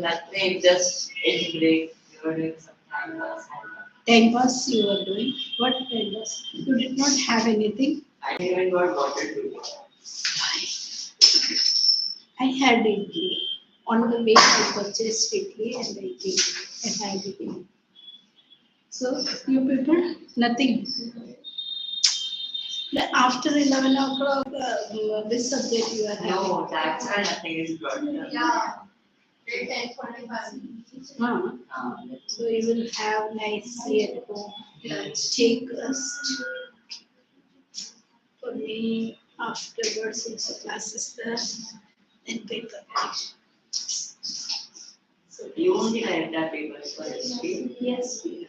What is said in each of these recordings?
Nothing, just in break. You were doing some time pass. Time pass you were doing. What time pass? You did not have anything. I didn't even got water to drink. I had idli. On the way I purchased idli and I came. I had idli. So you people, nothing. After 11 o'clock, this subject you are having. No, that's why nothing is good. Yeah. 10:45. So you will have nicely at home. Take rest. For me, afterwards, also class is there. And paper. So You only write that papers for history. yes, dear.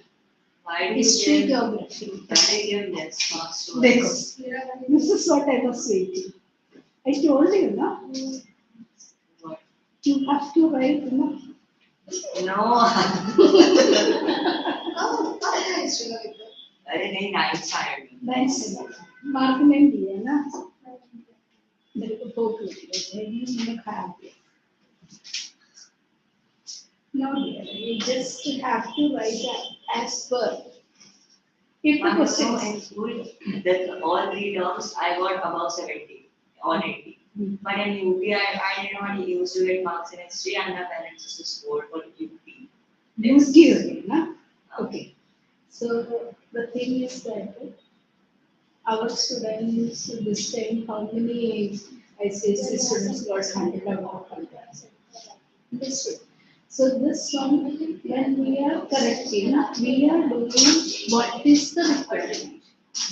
Why do you History, give, geography. why do you give less marks to Dekho, us? this is what I was waiting. I told you, no? What? You have to write, no? No. Oh, history. Very nice time. Nice. Mark नहीं दिया ना? मेरे को भूख लगी है, मैंने खाया दिया. No, dear, you just have to write as per. If the But question no, is in school, that all 3 terms I got above 70 on 80. But in UP, I did not used to get marks in history and my parents used to score for UP. you give, na? Okay. So the thing is that our students this time, how many ICSE students got 100 above 100? Understood. So this one, when we are correcting, we are doing what is the requirement,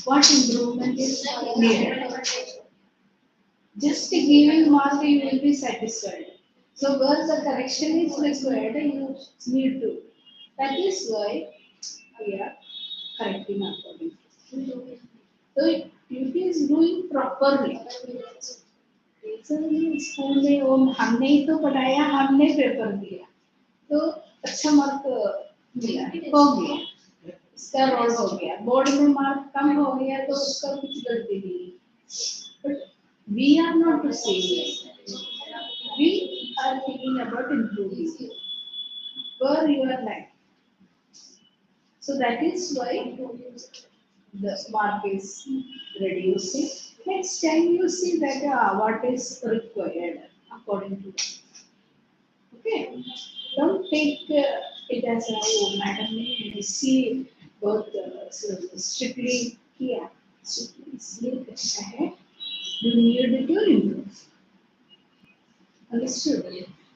what improvement is needed. Just giving mark, you will be satisfied. So where the correction is required, you need to. That is why we are correcting according to. So it is doing properly. Teacher ने school में वो हमने ही तो पढ़ाया, हमने paper दिया, तो अच्छा मार्क मिला, हो गया, उसका रोल हो गया, बोर्ड में मार्क कम हो गया तो उसका कुछ गलती नहीं. But we are not the same. We are thinking about improving. Where you are like. So that is why the mark is reducing. Next time you see that what is required according to that. Okay. Don't take it as a oh, madam we see both strictly here. Strictly sleep ahead. You need to improve. Understood?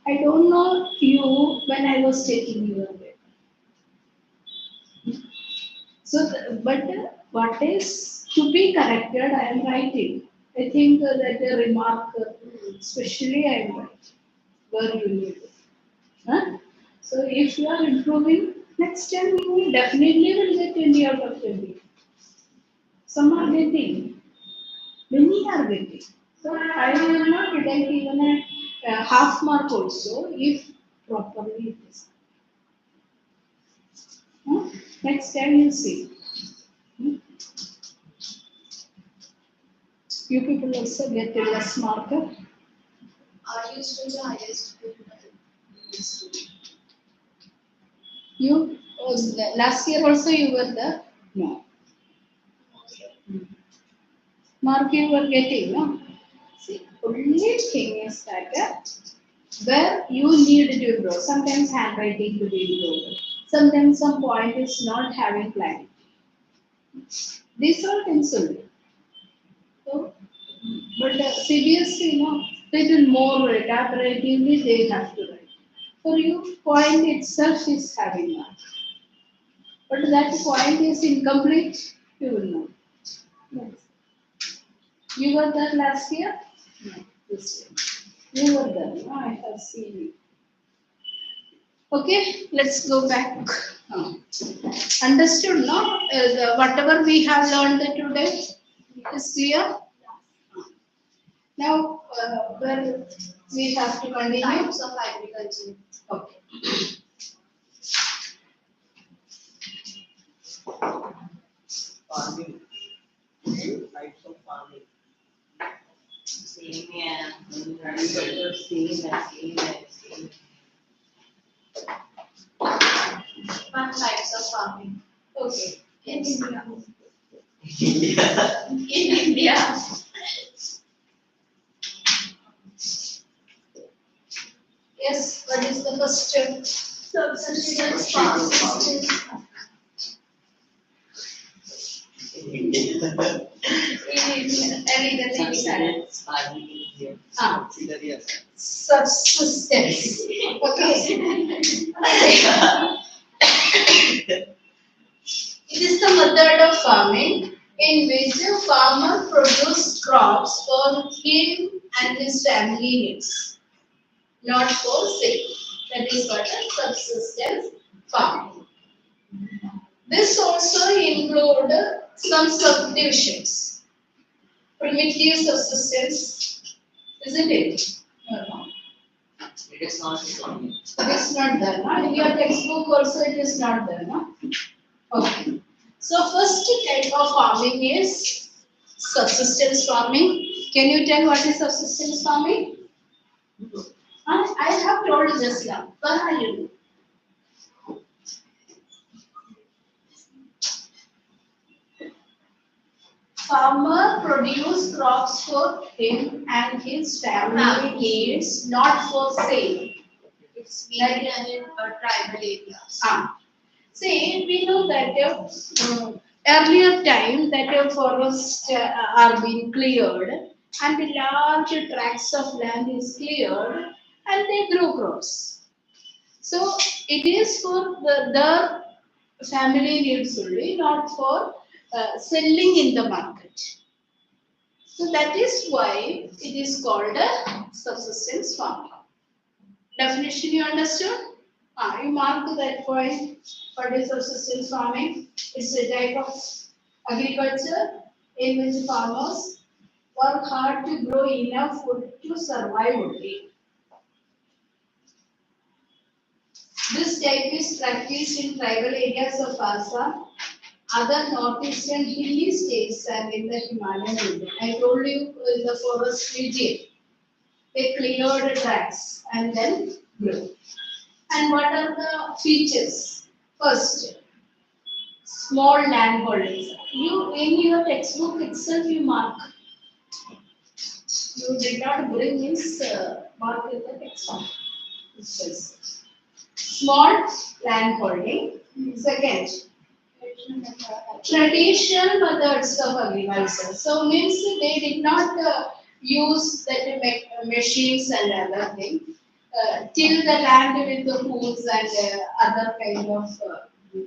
I don't know you when I was taking your paper. So, what is to be corrected, I am writing. I think that a remark, especially I am writing, where you need it. Huh? So, if you are improving, next time you will definitely will get 20 out of 20. Some are getting, many are getting. So, I will not deduct even a half mark also if properly it is. Huh? Next time you see. You people also get a less marker. Are you still the highest? You last year also you were there? No. Mark you were getting, no? See, only thing is that where you need to improve. Sometimes handwriting to be improved. Sometimes some point is not having clarity. These all things only. So, but CBSE, little more elaboratively they have to write. For you, point itself is having mark. But that point is incomplete, you will know. Yes. You were there last year? No, this year. You were there, no? I have seen you. Okay, let's go back. Understood, no? Whatever we have learned today is clear? Now, where we have to continue? Types of agriculture. Okay. Farming. Types of farming. Same, yeah. Same. farming Okay. in India? Yeah. In India. Yes, what is the first step? Subsistence farming. In India, everything Subsistence farming in India. Ah. Consider subsistence. Okay. It is the method of farming in which a farmer produces crops for him and his family needs, not for sale. That is what a subsistence farming. This also include some subdivisions. Primitive subsistence, isn't it? No. it is not farming. It is not there. No? In your textbook also it is not there. No? Okay. So first type of farming is subsistence farming. Can you tell what is subsistence farming? I have told just now. Where are you? Farmer produce crops for him and his family needs, not for sale. It's being done in tribal areas. See, we know that earlier time that forests are being cleared and large tracts of land is cleared and they grow crops. So it is for their family needs only, not for selling in the market. So that is why it is called a subsistence farming. Definition you understood? You mark that point. What is subsistence farming? It's a type of agriculture in which farmers work hard to grow enough food to survive only. This type is practiced in tribal areas of Assam, other northeastern hilly states and in the Himalayan region. I told you in the forest region, they cleared tracks and then grew. And what are the features? First, small land holdings. You in your textbook itself you mark. You did not bring this mark in the textbook. It says small land holding. Second, traditional methods of agriculture. So means they did not use that machines and other things. Till the land with the tools and other kind of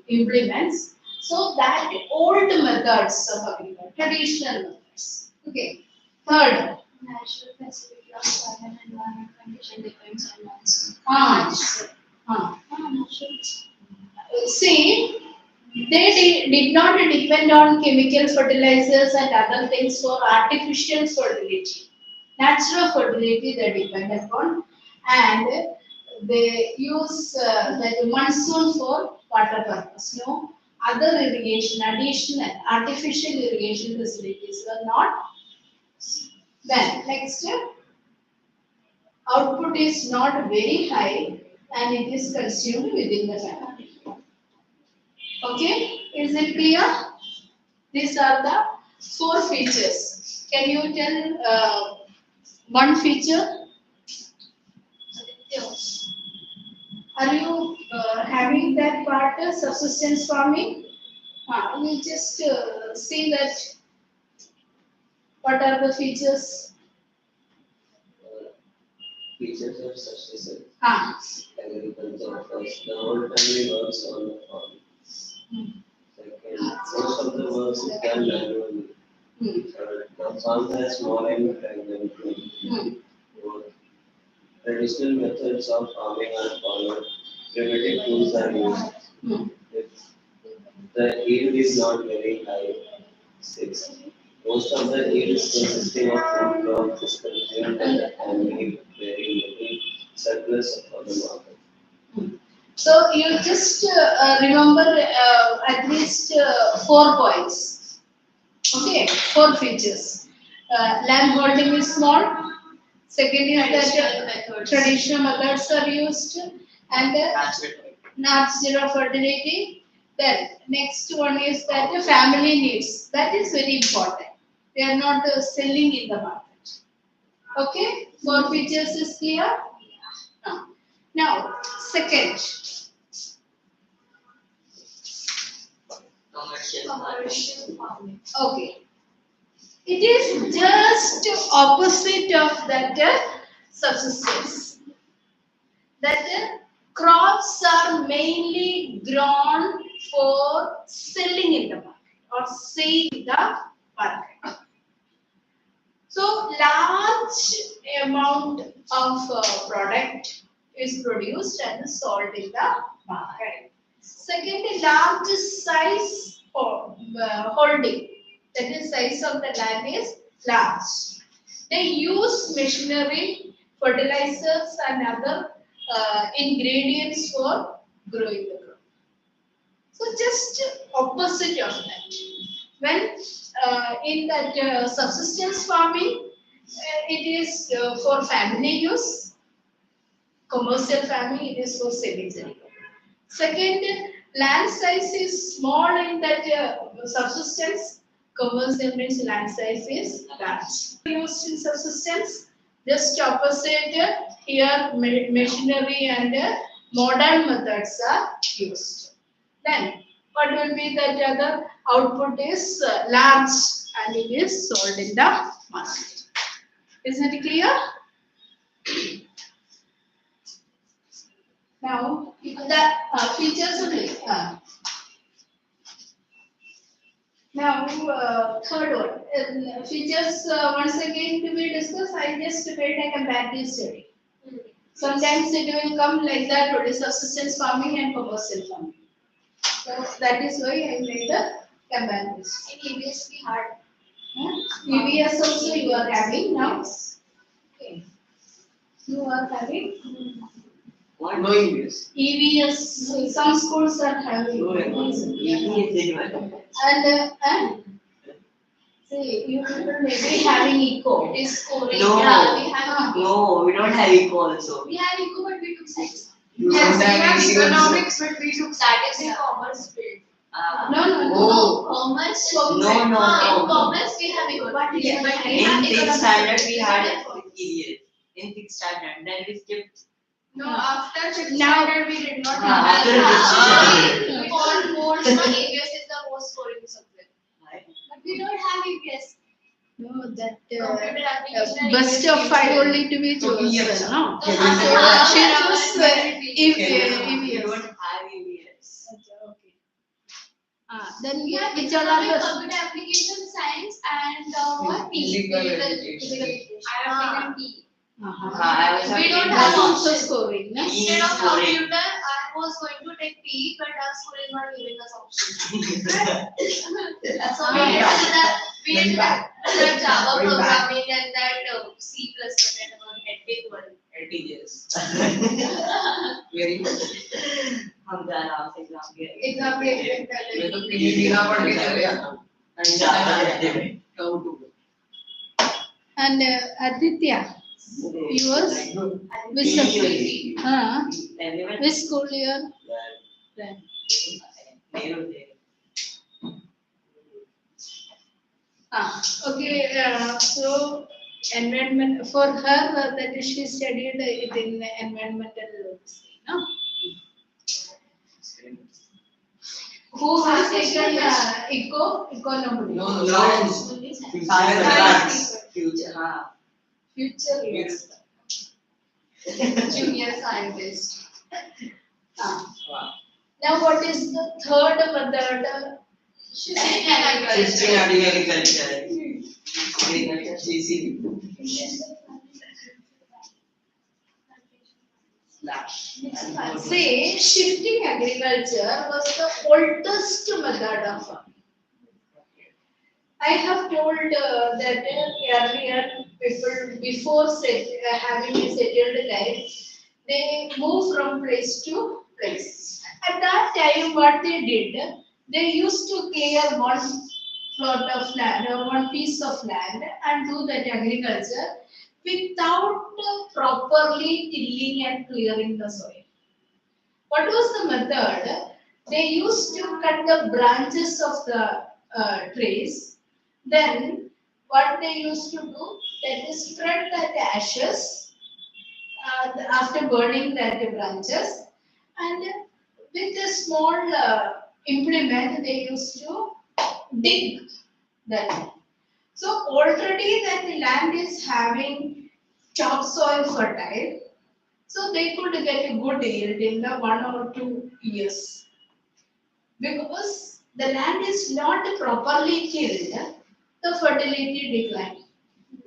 implements. So that old methods of agriculture, traditional methods. Okay. Third. Natural facility of soil and environment condition depends on monsoon. See, they did not depend on chemical fertilizers and other things for artificial fertility. Natural fertility they depend upon, and they use that monsoon for water purpose. No other irrigation, additional artificial irrigation facilities were not. Then next, output is not very high and it is consumed within the family. Okay, is it clear? These are the 4 features. Can you tell one feature? Are you having that part subsistence farming? You just see that what are the features? Features of subsistence Ah. agriculture. First, the whole family works on the farm. Second, most of the work is done manually. Third, the farm has small and fragmented work. Traditional methods of farming are followed. Primitive tools are used. Fifth, the yield is not very high. Sixth, most of the yield consisting of food crops is consumed by the family, very little surplus for the market. So you just remember at least 4 points. Okay, 4 features. Land holding is small. Second is that traditional methods are used, and natural fertility. Then next one is that the family needs. That is very important. They are not selling in the market. Okay, 4 features is clear. Now, second. Commercial farming. Okay. It is just opposite of that subsistence. That crops are mainly grown for selling in the market or sale in the market. So large amount of product is produced and sold in the market. Second, large size holding, that is size of the land is large. They use machinery, fertilizers and other ingredients for growing the crop. So just opposite of that. When in that subsistence farming, it is for family use. Commercial farming, it is for semi-general. Second, land size is small in that subsistence. Commercial means land size is large. Used in subsistence, just opposite here machinery and modern methods are used. Then what will be that other output is large and it is sold in the market. Is it clear? Now, the features only. Now, third one. Features once again to be discussed. I just made a comparative study. Sometimes it will come like that, what is subsistence farming and commercial farming. So that is why I made the comparative study. In EBS we had. EBS also you are having now. Okay. You are having. What? No EVS. EVS, some schools are having. No EVS. And see, you people may be having eco. It is scoring. No. Yeah, we have. No, we don't have eco also. We have eco, but we took science. You Yes, don't we have have eco also. economics, but we took that is in commerce field. No. Oh. Commerce. No. In commerce we have eco, but we In have fifth standard we had economics. EVS. In fifth standard, then we skipped. No, after fifth Now- standard we did not After have. fifth standard. For boards, EBS is the most scoring subject. Right? But we don't have EBS. No, that Computer application and best EBS of we 5 do. only to be chosen. No. So, She knows We EVS. don't have EVS. Okay. Then We have which all are economic, the computer application science and what? Physical Physical education. education. I have taken PE. I was We having don't EVS. have also option. scoring. No? Instead of scoring. computer, I was going to take PE, but our school is not giving us option. So we did that Java programming and that C++ and our hectic one. LTJs. Very good. हम जा आराम से exam दिए Exam ये तो PD ना पढ़ के चले जाना How to And Aditya, yours? Which subject? Which school you are? Okay, so environment for her that is she studied it in environmental, no? Who has taken economy? No, science. Future, हाँ. Future years. Junior scientist. Now what is the third method? Shifting agriculture. Shifting agriculture. Agriculture, CC. Say shifting agriculture was the oldest method of farming. I have told that earlier people before having a settled life, they move from place to place. At that time, what they did, they used to clear one plot of land or one piece of land and do that agriculture without properly tilling and clearing the soil. What was the method? they used to cut the branches of the trees. Then what they used to do, that is spread that ashes after burning that branches, and with a small implement they used to dig that land. So already that land is having topsoil fertile, so they could get a good yield in the 1 or 2 years. Because the land is not properly tilled, the fertility decline.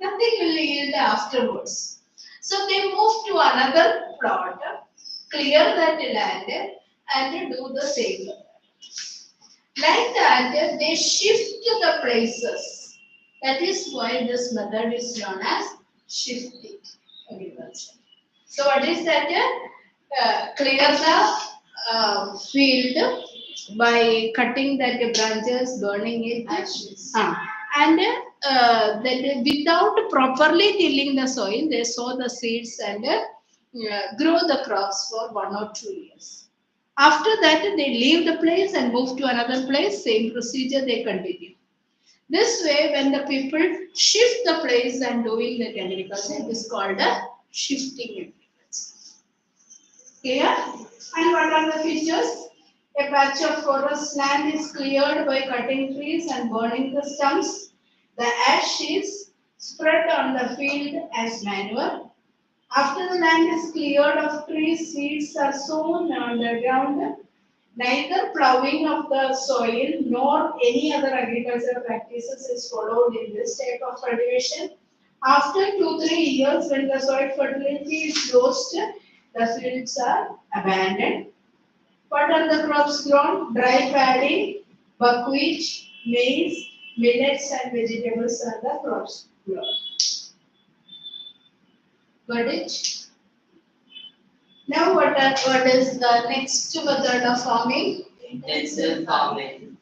Nothing will yield afterwards. So they move to another plot, clear that land, and do the same. Like that, they shift the places. That is why this method is known as shifting agriculture. So what is that? Clear the field by cutting that branches, burning it, Ashes. and then without properly tilling the soil, they sow the seeds and grow the crops for 1 or 2 years. After that, they leave the place and move to another place. Same procedure they continue. This way, when the people shift the place and doing the agriculture, it is called a shifting agriculture. Clear? And what are the features? A patch of forest land is cleared by cutting trees and burning the stumps. The ash is spread on the field as manure. After the land is cleared of trees, seeds are sown on the ground. Neither plowing of the soil nor any other agricultural practices is followed in this type of cultivation. After 2-3 years, when the soil fertility is lost, the fields are abandoned. What are the crops grown? Dry paddy, buckwheat, maize, millets, and vegetables are the crops grown. Got it? Now what is the next method of farming? Intensive farming.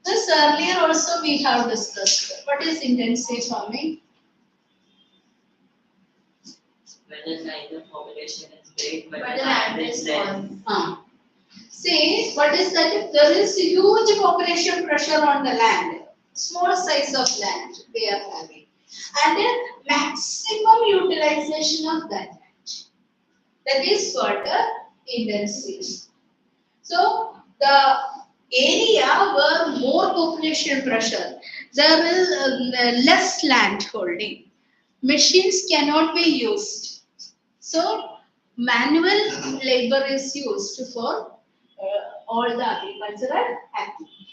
This earlier also we have discussed. What is intensive farming? When the kind of population is big, but But the the land land is is less. small. See, what is that? If there is huge population pressure on the land, small size of land they are having, and a maximum utilization of that land. That is what intensive. So the area where more population pressure, there is less land holding. Machines cannot be used. So manual labor is used for all the agricultural activity.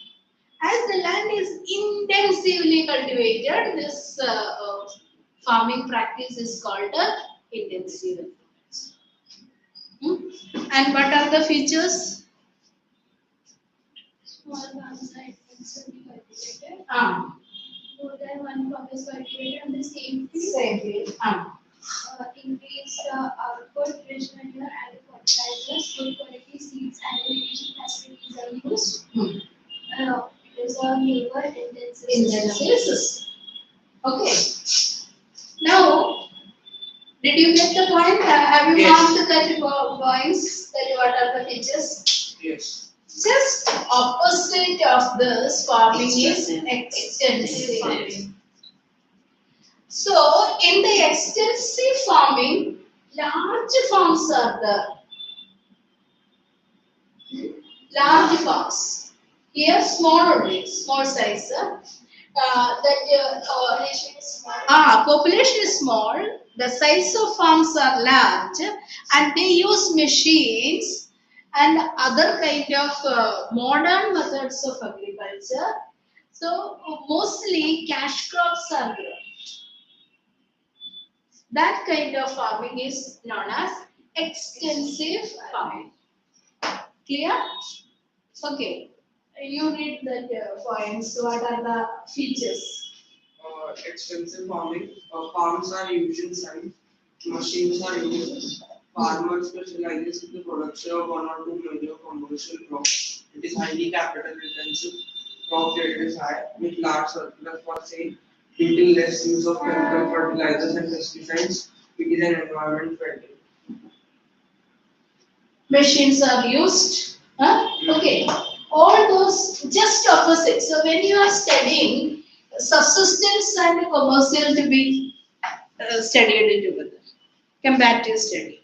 As the land is intensively cultivated, this farming practice is called intensive agriculture. And what are the features? Small farms are intensively cultivated. More than one crop is cultivated on the same field. Same field. Increased output, rich manure, added fertilizers, good quality seeds, and irrigation facilities are used. It is a labor intensive system. Okay. Now, did you get the point? Have you Yes. marked the points? That what are the features? Yes. Just opposite of this farming is extensive farming. So, in the extensive farming, large farms are there. Large farms. Here, small only, small size. Population is small. Population is small. The size of farms are large, and they use machines and other kind of modern methods of agriculture. So, mostly cash crops are grown. That kind of farming is known as extensive farming. Clear? Okay. You read the points. What are the features? Extensive farming. Farms are huge in size. Machines are used. Farmers specializes in the production of 1 or 2 major commercial crops. It is highly capital intensive. Crop rate is high with large surplus for sale. Little less use of chemical fertilizers and pesticides. It is an environment friendly. Machines are used Huh? Okay. All those just opposite. So when you are studying subsistence and commercial to be studied together, comparative study.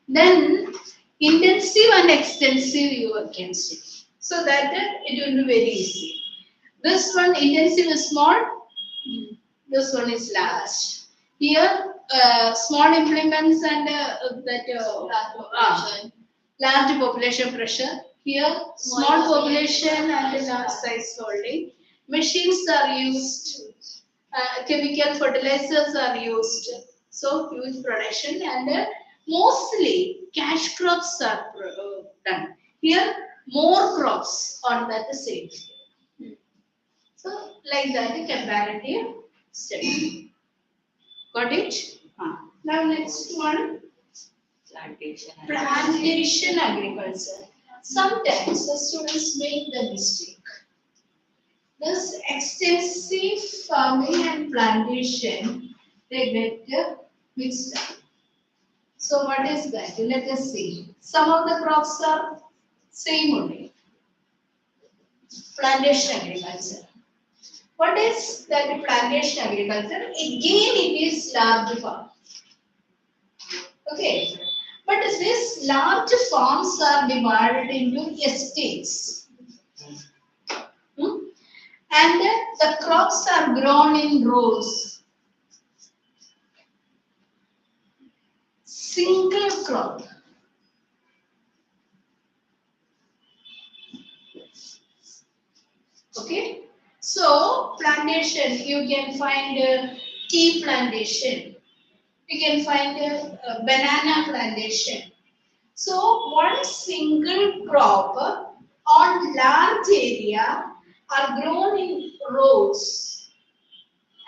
Then intensive and extensive you can study. So that it will be very easy. This one intensive is small, this one is large. Here, small implements and large population pressure. Here, small population and large size holding. Machines are used, chemical fertilizers are used. So, huge production and mostly cash crops are done. Here, more crops on that same scale. So, like that, a comparative study. Got it? Now, next one. Plantation agriculture. Sometimes the students make the mistake. This extensive farming and plantation, they get mixed up. So what is that? Let us see. Some of the crops are same only. Plantation agriculture. What is that plantation agriculture? Again, it is large farm. Okay. But these large farms are divided into estates. And the crops are grown in rows. Single crop. Okay. So, plantation, you can find tea plantation. You can find a banana plantation. So, one single crop on large area are grown in rows,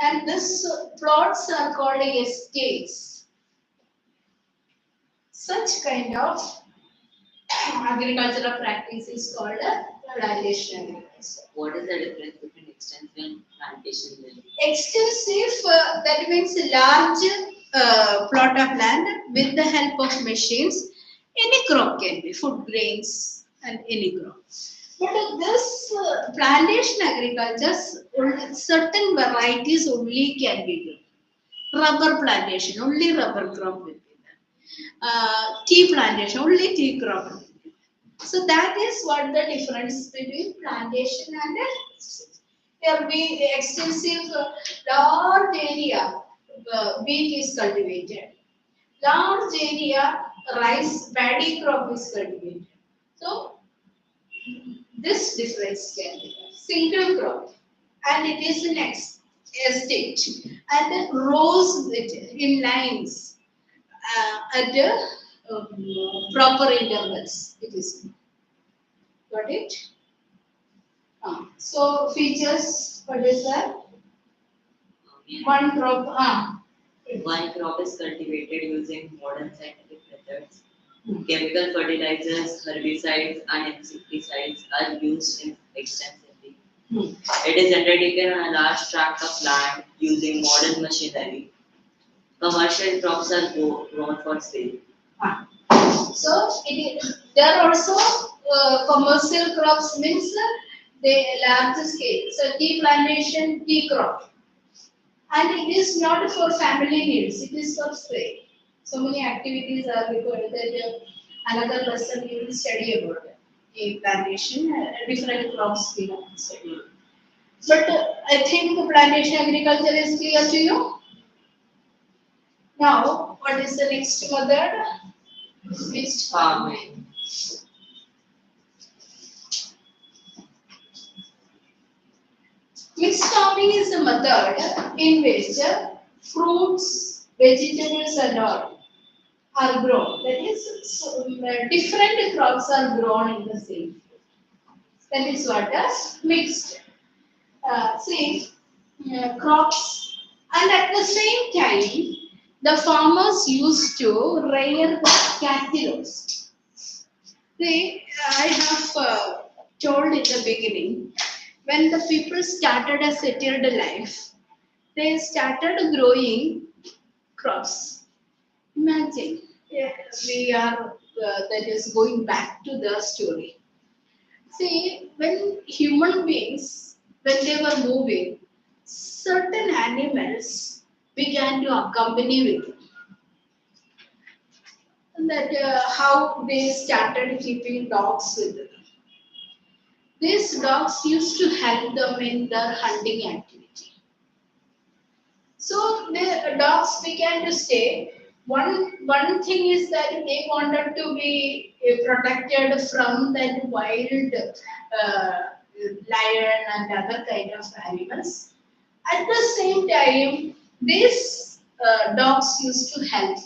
and this plots are called estates. Such kind of agricultural practice is called a plantation agriculture. What is the difference between extensive and plantation then? Extensive, that means large plot of land with the help of machines. Any crop can be food grains and any crop. But this plantation agriculture, certain varieties only can be grown. Rubber plantation, only rubber crop will be there. Tea plantation, only tea crop will be there. So that is what the difference between plantation and there be extensive large area wheat is cultivated. Large area rice paddy crop is cultivated. So this difference can be there. Single crop and it is an estate and then rows in lines at proper intervals. It is got it. So features, what is that? One crop. One crop is cultivated using modern scientific methods. Chemical fertilizers, herbicides, and insecticides are used extensively. It is undertaken on a large tract of land using modern machinery. Commercial crops are grown for sale. So there are also commercial crops means they large scale. So tea plantation, tea crop. And it is not for family needs, it is for sale. So many activities are required that another lesson you will study about tea plantation, different crops we have to study. But I think plantation agriculture is clear to you. Now, what is the next method? Mixed farming. Mixed farming is a method in which fruits, vegetables and all are grown. That is, different crops are grown in the same field. That is what is mixed. Crops, and at the same time, the farmers used to rear cattle also. See, I have told in the beginning, when the people started a settled life, they started growing crops. Imagine, we are that is going back to the story. See, when human beings, when they were moving, certain animals began to accompany with them. And that how they started keeping dogs with them. These dogs used to help them in their hunting activity. So the dogs began to stay. One thing is that they wanted to be protected from that wild lion and other kind of animals. At the same time, these dogs used to help.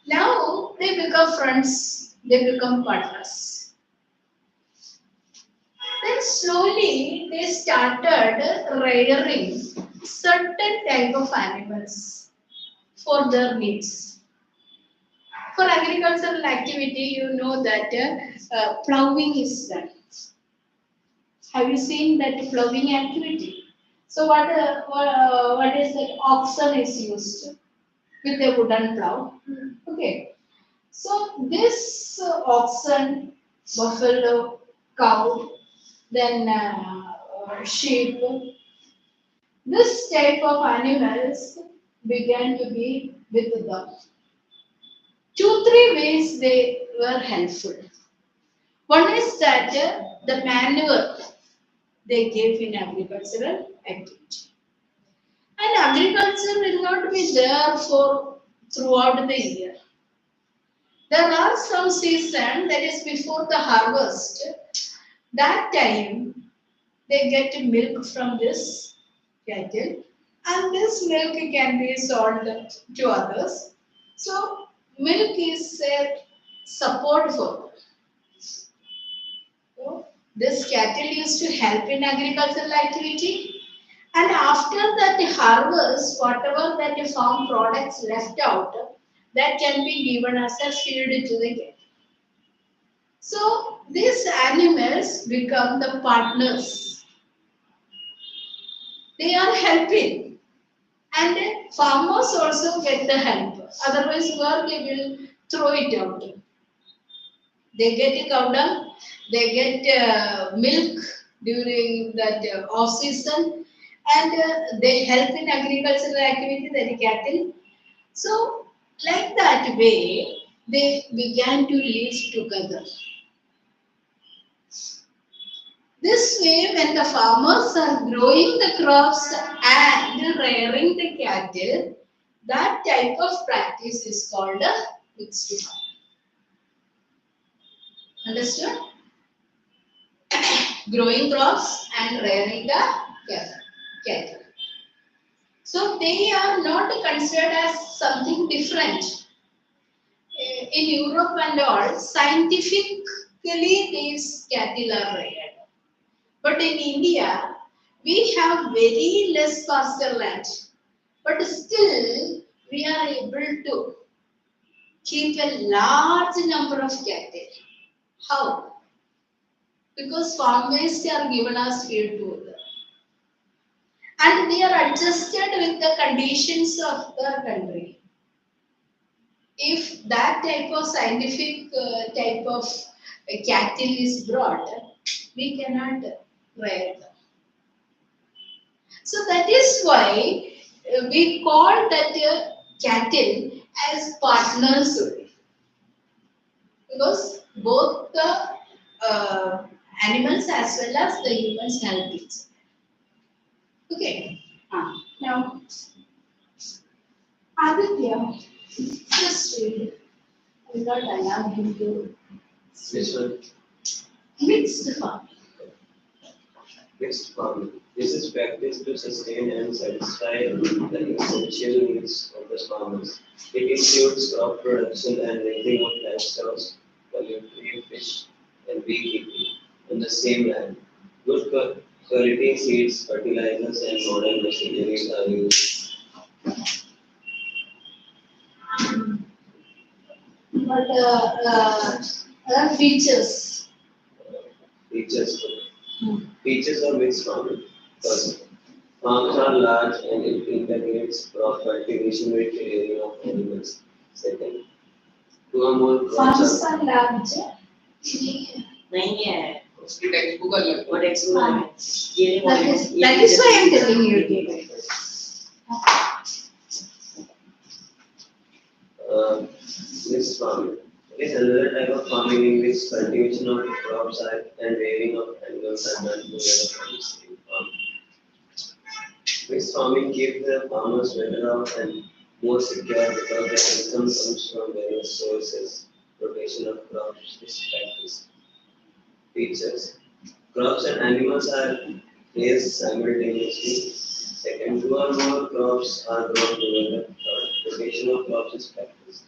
Now they become friends. They become partners. Then slowly they started rearing certain type of animals for their needs. For agricultural activity, you know that ploughing is done. Have you seen that ploughing activity? So what is that? Oxen is used with a wooden plough. Okay. So this oxen, buffalo, cow, then sheep, this type of animals began to be with them. 2, 3 ways they were helpful. One is that the manure they gave in agricultural activity. And agriculture will not be there for throughout the year. There are some season that is before the harvest. That time they get milk from this cattle, and this milk can be sold to others. So milk is a support for them. So this cattle used to help in agricultural activity, and after that harvest, whatever that the farm products left out, that can be given as a feed to the cattle. So these animals become the partners. They are helping, and farmers also get the help. Otherwise, where they will throw it out. They get cow dung, they get milk during that off season, and they help in agricultural activity, the cattle. So, like that way, they began to live together. This way, when the farmers are growing the crops and rearing the cattle, that type of practice is called a mixed farming. Understood? Growing crops and rearing the cattle. So they are not considered as something different. In Europe and all, scientifically these cattle are reared. But in India, we have very less pasture land. But still, we are able to keep a large number of cattle. How? Because farm waste are given as feed to them. And they are adjusted with the conditions of the country. If that type of scientific type of cattle is brought, we cannot rear them. So that is why we call that cattle as partners only. Because both the animals as well as the humans help each other. Okay. Now, Aditya, just read. I will not allow him to This one, mixed farming. mixed farming. This is practiced to sustain and satisfy the essential needs of the farmers. It includes crop production and raising of livestock, poultry, fish, and beekeeping on the same land. Good quality seeds, fertilizers, and modern machinery are used. But other features. Features Features of mixed farming. First, farms are large and it integrates crop cultivation with area of animals. Second, two or more crops Farms are large नहीं है उसकी text book अलग वो text book है ये नहीं That is why I am telling you. Mixed farming. It is another type of farming in which cultivation of crops and rearing of animals are done together from the same farm. Mixed farming keeps the farmers better off and more secure because their income comes from various sources. Rotation of crops is practiced. Features. Crops and animals are raised simultaneously. Second, two or more crops are grown together. Third, rotation of crops is practiced.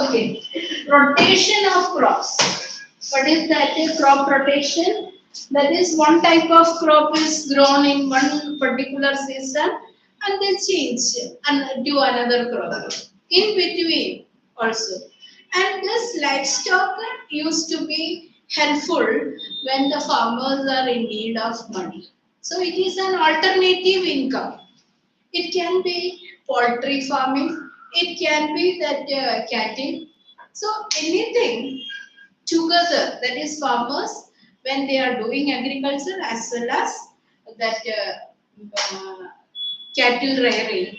Okay. Rotation of crops. What is that? A crop rotation. That is one type of crop is grown in one particular season and then change and do another crop in between also. And this livestock used to be helpful when the farmers are in need of money. So it is an alternative income. It can be poultry farming, it can be that cattle. So anything together, that is farmers when they are doing agriculture as well as that cattle rearing,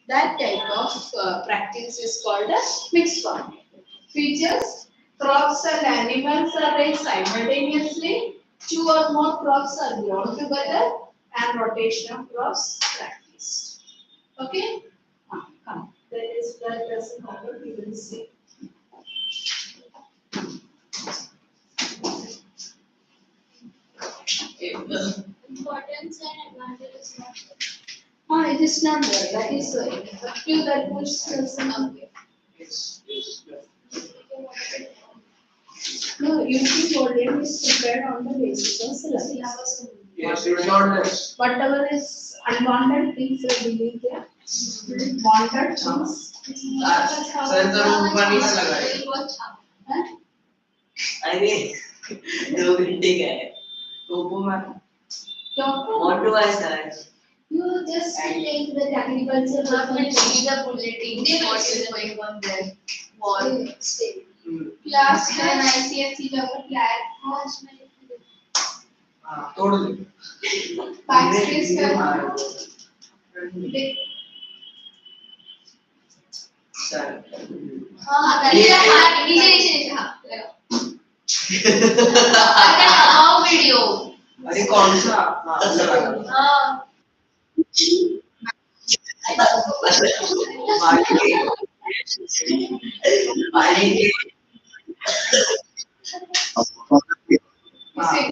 that type of practice is called as mixed farming. Features: crops and animals are raised simultaneously, two or more crops are grown together, and rotation of crops practiced. Okay? Come. That is that lesson homework we will see. Importance and advantages not It is not there. That is up to that much lesson. Okay. No, you think volume is prepared on the basis of syllabus. Yes, it's not this. Whatever is unwanted things are deleted there. Wanted things. Sir तो room पर नहीं लगा है Huh? अरे 2 घंटे का है टोपो में Doctor, what do I search you just take the agriculture. the bulletin. What is going on there? Stay. Class and ICSE lower class. हाँ तोड़ दे Backspace करना. सर हाँ नीचे हाँ लगाओ वीडियो अरे कौन सा हाँ लगा हाँ पानी के हाँ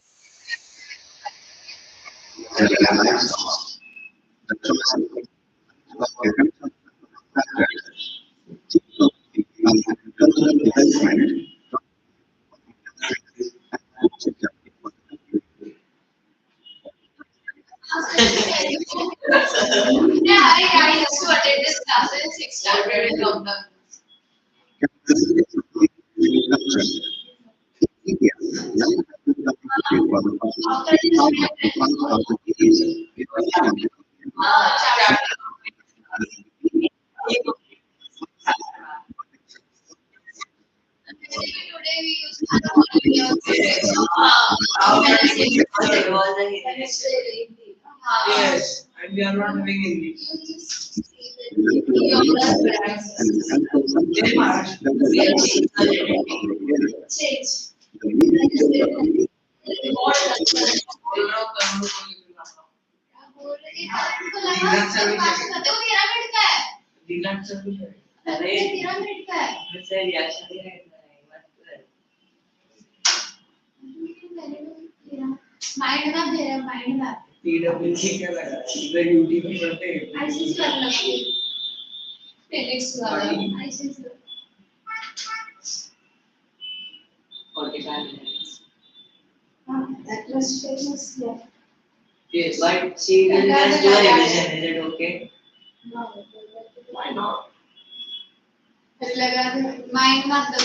I used to attend this class in 6th standard in lockdown. After today we used to have it was a history yes and we are not having Hindi Change. अरे मुझसे रिएक्शन ही नहीं मत माइंड ना दे रहा mind ना PWD क्या लगा इधर यूटी पे पढ़ते हैं आईसीएस वाला Felix वाला. ICS 45 minutes That was famous. Yeah. yes but she will just do a revision is it okay No. why not लगा दे. माइंड मत दो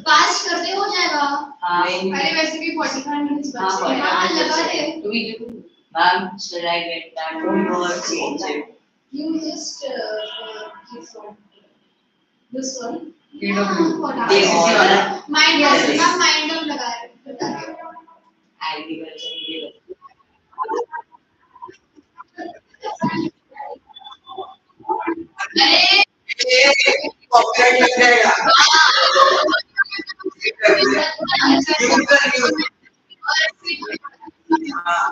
पास कर दे हो जाएगा हाँ अरे वैसे भी 45 मिनट्स हाँ, बचे हैं हाँ लगा दे we do ma'am should I get that or change it You just give one. This one. PW. for now. They all Mind Yes. of mind of लगा रहे हैं। agriculture. Copyright लग जाएगा। यूज कर यूज। हाँ।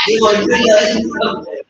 You want to learn from them.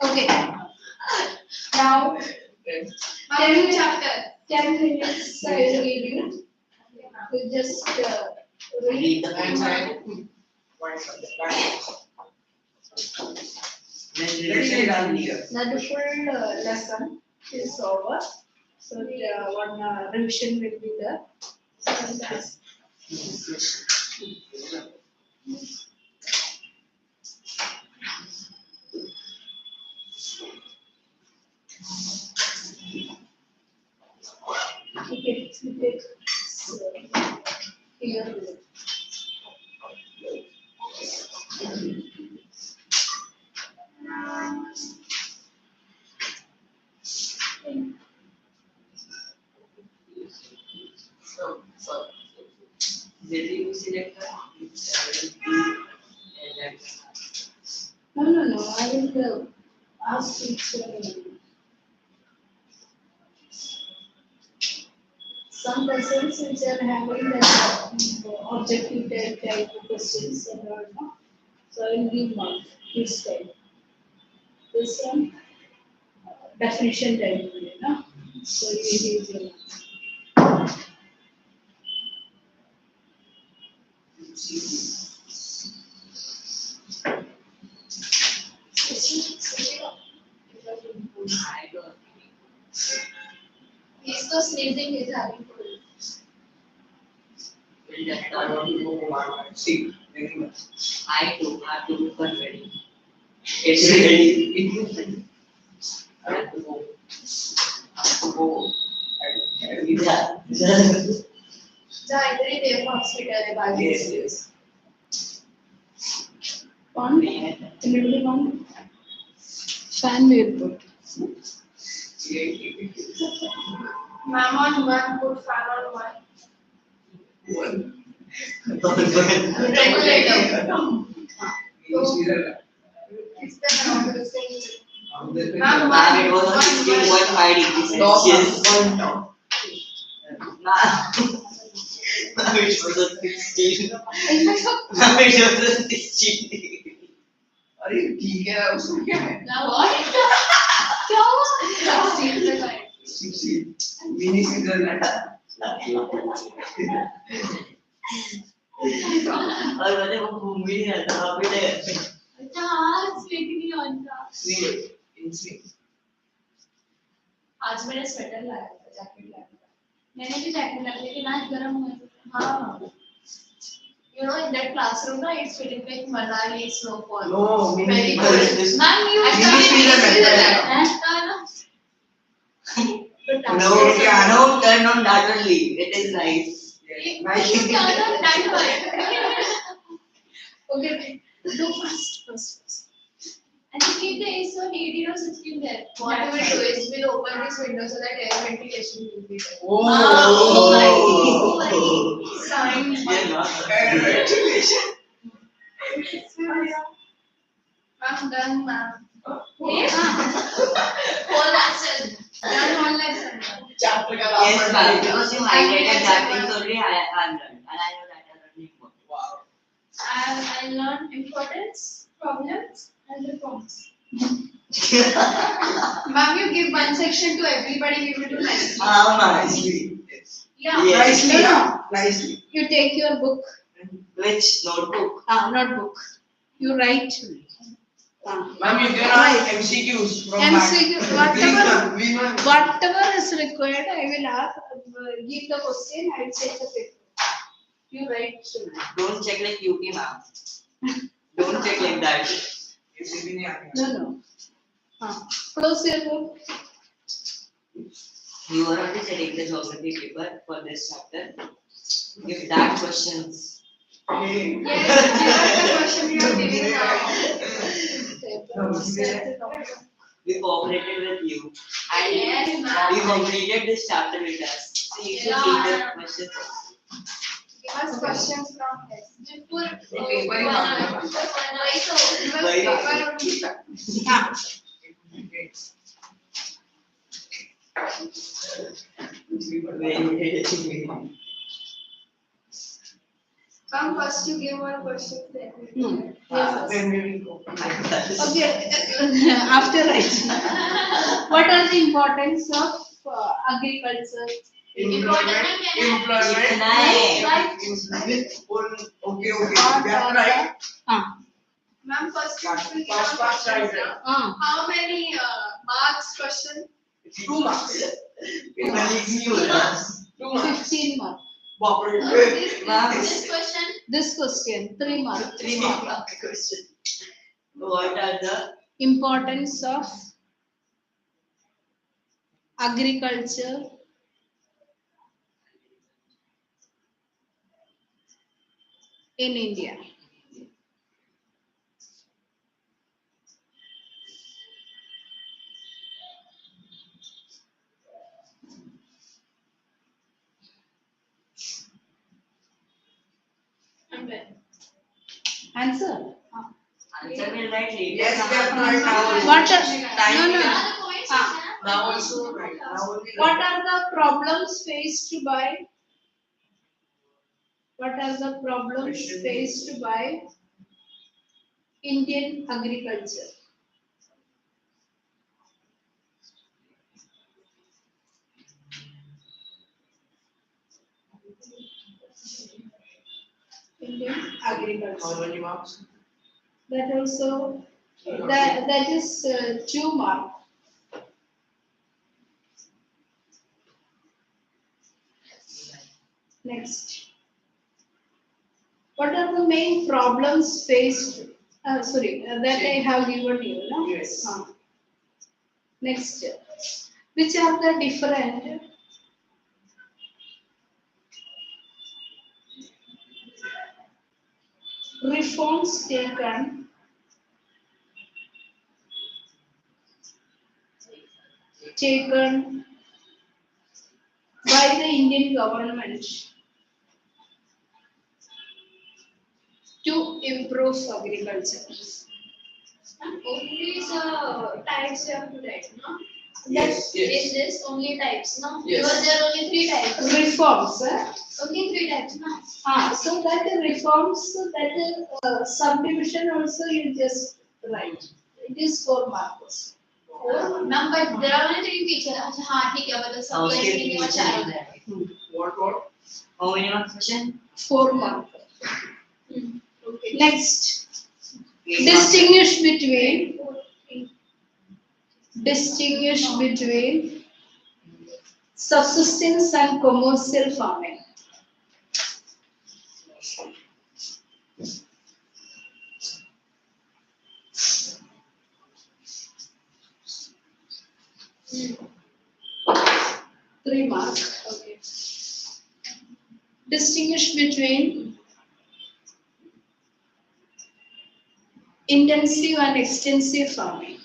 Okay. Now, Ma'am, new chapter. 10 minutes I will give you. You just read the and Then revision done here. now the full lesson is over. So one revision will be there. So that's okay. So take here. So, did you select No. I will ask each some persons which are having that objective type of questions and all. No? So I will give mark each time. This one definition type, no? So it is your mark. I don't He's so sneezing, he's having cold. will just I want to go one. See, very much. I too have to be ready. It's ready. It was ready. I have to go. I have to go. Yeah. जा इधर ही देखो hospital है बाजू Yes. One, anybody one? Fan will put. Ma'am on one put fan on one regulator किस पे बनाओगे उससे ma'am Ma'am, it was on 16.5 degrees Celsius. Ma'am, it was on 16. Ma'am, it was on 16 degrees. अरे ठीक है उसमें क्या है? now what क्या हुआ सीट पे गए 16 मिनी सीजन है. और मैंने वो घूम भी नहीं रहा था वहाँ पे अच्छा हाँ स्वेट नहीं ऑन था Swing. आज मैंने स्वेटर लाया था जैकेट लाया था मैंने भी जैकेट लाया लेकिन आज गर्म हुआ हाँ you know in that classroom na it's feeling like Manali snowfall No, mini very season cold is this. ma'am you Mini actually season है. No, piano turn on that only. It is nice. Yes. you turn on that one Okay, do first. and you keep the AC on 18 or 16 there what we will do is we'll open this window so that air ventilation will be there Oh. sign Yeah, not Congratulations. I'm done ma'am whole lesson done whole lesson Chapter का Yes, नाम ma'am. पढ़ Because you highlighted that things only I'm learned. And I know that I'm learning more. Wow. I learned importance problems and reforms ma'am you give one section to everybody we will do nicely How much? Nicely. Yes. yeah Nicely. No. Nicely. You take your book, Which notebook? not book. You write. Ma'am, you can ask MCQs from MCQ, back. We know. whatever is required, I will ask, give the question, I will check the paper. You write. Don't check like UP, ma'am. Don't check like that. ऐसे भी नहीं आएगा. No. Close your book. You are already setting the geography paper for this chapter. If that questions. Okay. yes give us the question you are giving now We cooperated with you. And Yes, ma'am. we completed this chapter with us. So you should Yeah. keep the questions. give us questions from this before Okay, very hard. Very hard. paper only Okay. Very Come first you give one question then. Yes. When we will go. Okay, after writing. What are the importance of agriculture? Employment. Okay. What Yeah, are right. Ma'am, first you will give Fast, one fast, question. right. How many marks question? 2 marks. People leave you. 2 marks. 15 marks. Baapre. This question. This question, 3 marks. 3 mark question. What are the Importance of agriculture in India? Answer. answer will write later? Yes, left, right, now. What are, Time. no. Now also, right. Now only. What are the problems faced by? What are the problems faced by Indian agriculture? Indian agriculture. How many marks? That also, that is 2 marks. Next. What are the main problems faced? That I have given you, no? Yes. Next. Which are the different reforms taken by the Indian government to improve agriculture? Only the types you have to write, no? Yes, In yes. this only types, no? Yes. Because there are only 3 types. Reforms. Only 3 types, no? So that reforms, that subdivision also you just write. It is 4 marks. Ma'am, but there are only 3 features. अच्छा हाँ ठीक है मतलब सब उसके करेंगे नहीं पीछे अच्छा नहीं है। What? How many marks question? 4 marks. Okay. Next, 8 marks. distinguish between subsistence and commercial farming. Hmm. 3 marks. Okay. Distinguish between intensive and extensive farming.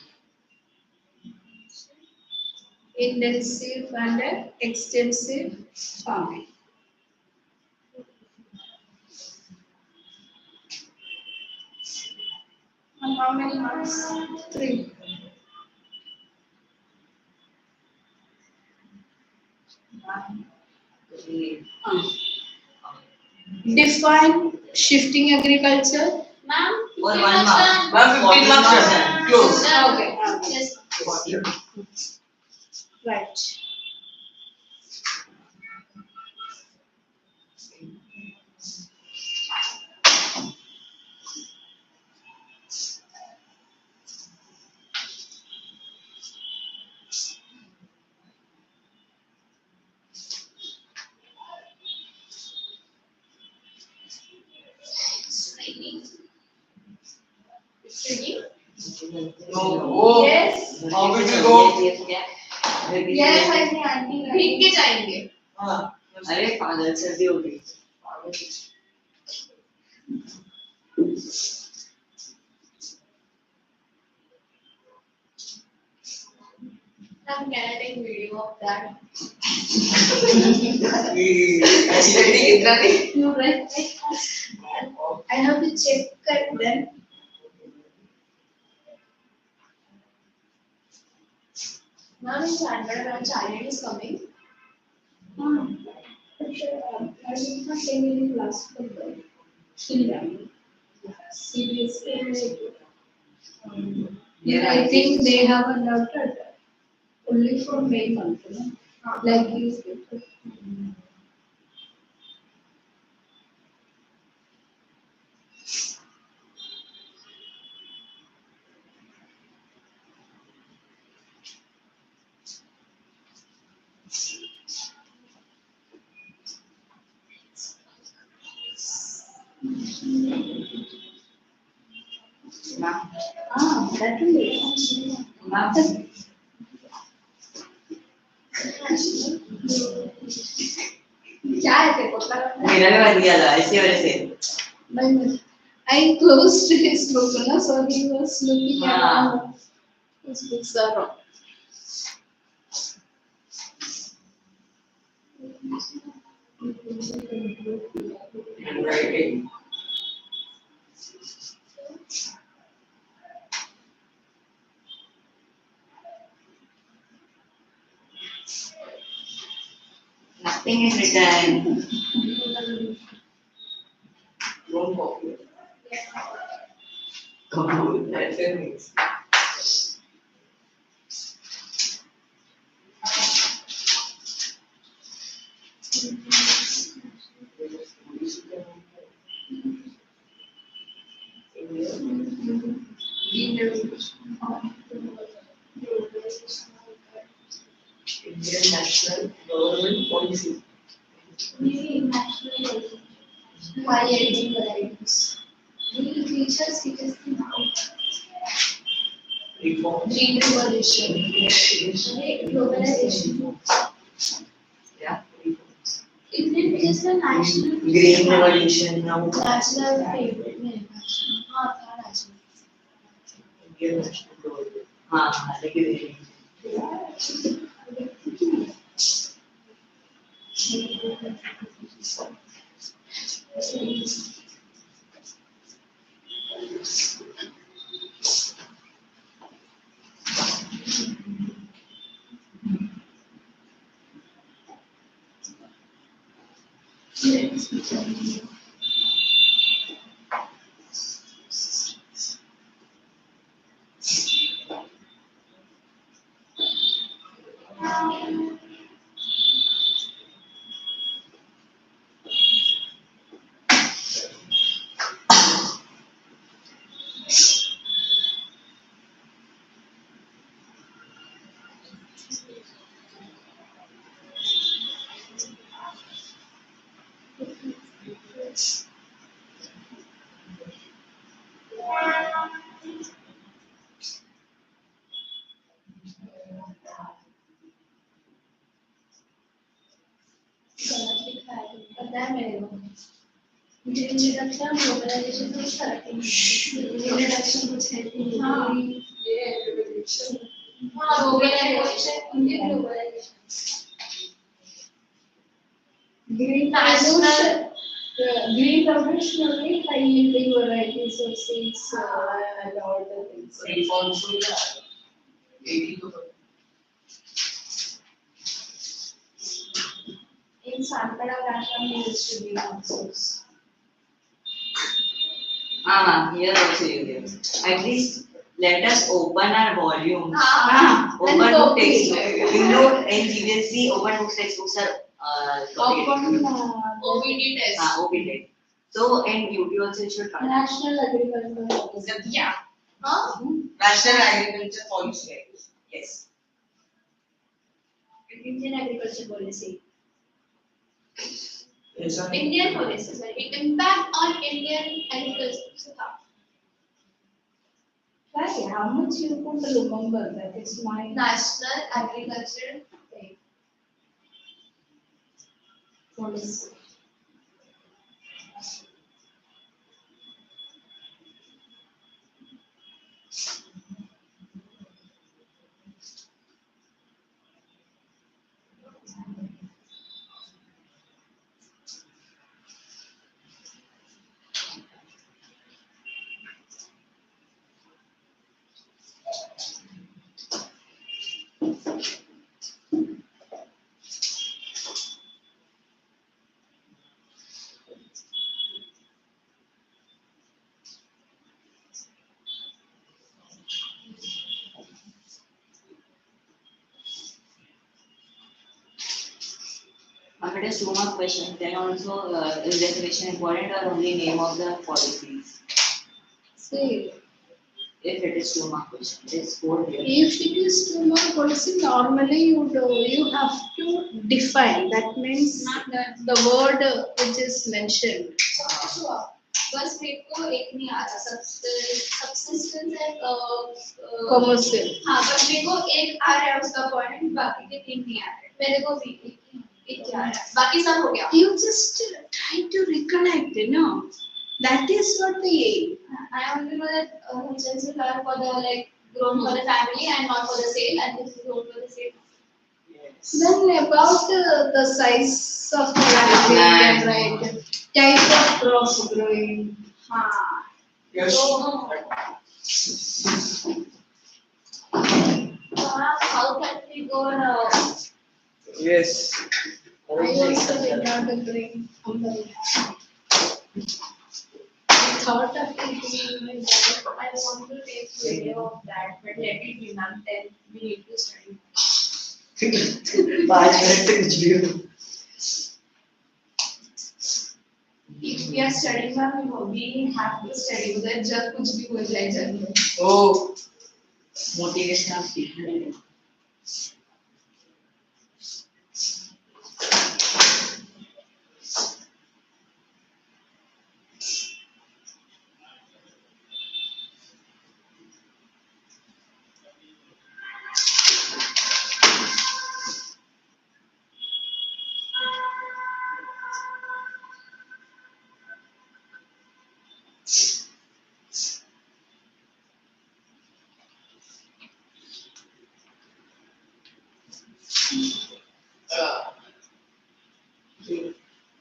Intensive and extensive farming. And how many marks? 3. Define shifting agriculture. Ma'am, Or 15 1 marks mark. done. 15 marks done. Close. Okay. Yes. Right. No. Oh. Yes. How will we go? Yes, I think auntie भीग के जाएंगे. हाँ. अरे पागल सर्दी हो गई। I'm getting video of that. Accidentally कितना नहीं? You write. I have to check it then. Ma'am, in standard when China is coming. I did not take any class for that. CBSE, yeah, I think they have adopted only for May month, no? Like you. That will be. क्या है तेरे को मेरा भी बन गया था ऐसे वजह से I closed his book, na, so he was looking Ah. around. His books are wrong. handwriting. Nothing is written. Don't copy. Copy. That's it. Indian national government policy. Why editing varieties? We teachers teaches them how Reform. green revolution, globalization. Yeah. Isn't it just a national? Green revolution now. National favorite name. हाँ था national. Indian national government. हाँ, लेकिन गलत लिखा है पता है मेरे को ग्रीन रिडक्शन ग्लोबलाइजेशन में फर्क है ग्रीन रिडक्शन कुछ है नहीं हाँ ये रिडक्शन हाँ globalisation Indian globalisation Green National- green revolution only high yielding varieties of seeds and all the things. reform should 82. in Sampara Rasham we used to be councils. Here also you give. At least let us open our volume. हाँ Open then book copy. text. You know, in GVSC, open book textbooks are Open OBD test. OBD. So in UT also you should try. National Agricultural Policy. Yeah. Huh? National Agriculture Policy. Yes. Indian agriculture policy. Yes, sir. Indian policy, sorry. Impact on Indian agriculture. Right, how much you could remember that is my National agriculture policy. If it is 2 mark question, then also is definition important or only name of the policies? See, If it is 2 mark question, it is 4 here. if it is two more policy, normally you have to define. That means the word which is mentioned. बस मेरे को एक नहीं आ रहा subsistence and Commercial. हाँ but मेरे को एक आ रहा है उसका पॉइंट बाकी के 3 नहीं आ रहे मेरे को भी एक आ रहा है बाकी सब हो गया You just try to recollect, That is what the aim. I only know that HLs will are for the like grown for the family and not for the sale and this is grown for the sale. Then about the size of the land, right? Type of crop growing. हाँ Yes. how can we go now? Yes. I also did not bring umbrella. I thought of taking my bag. I want to take video of that but let it be done then we need to study. 5 minutes से कुछ भी हो. If we are studying ma'am we have to study उधर जब कुछ भी हो जाए जब Oh. Motivational speaker.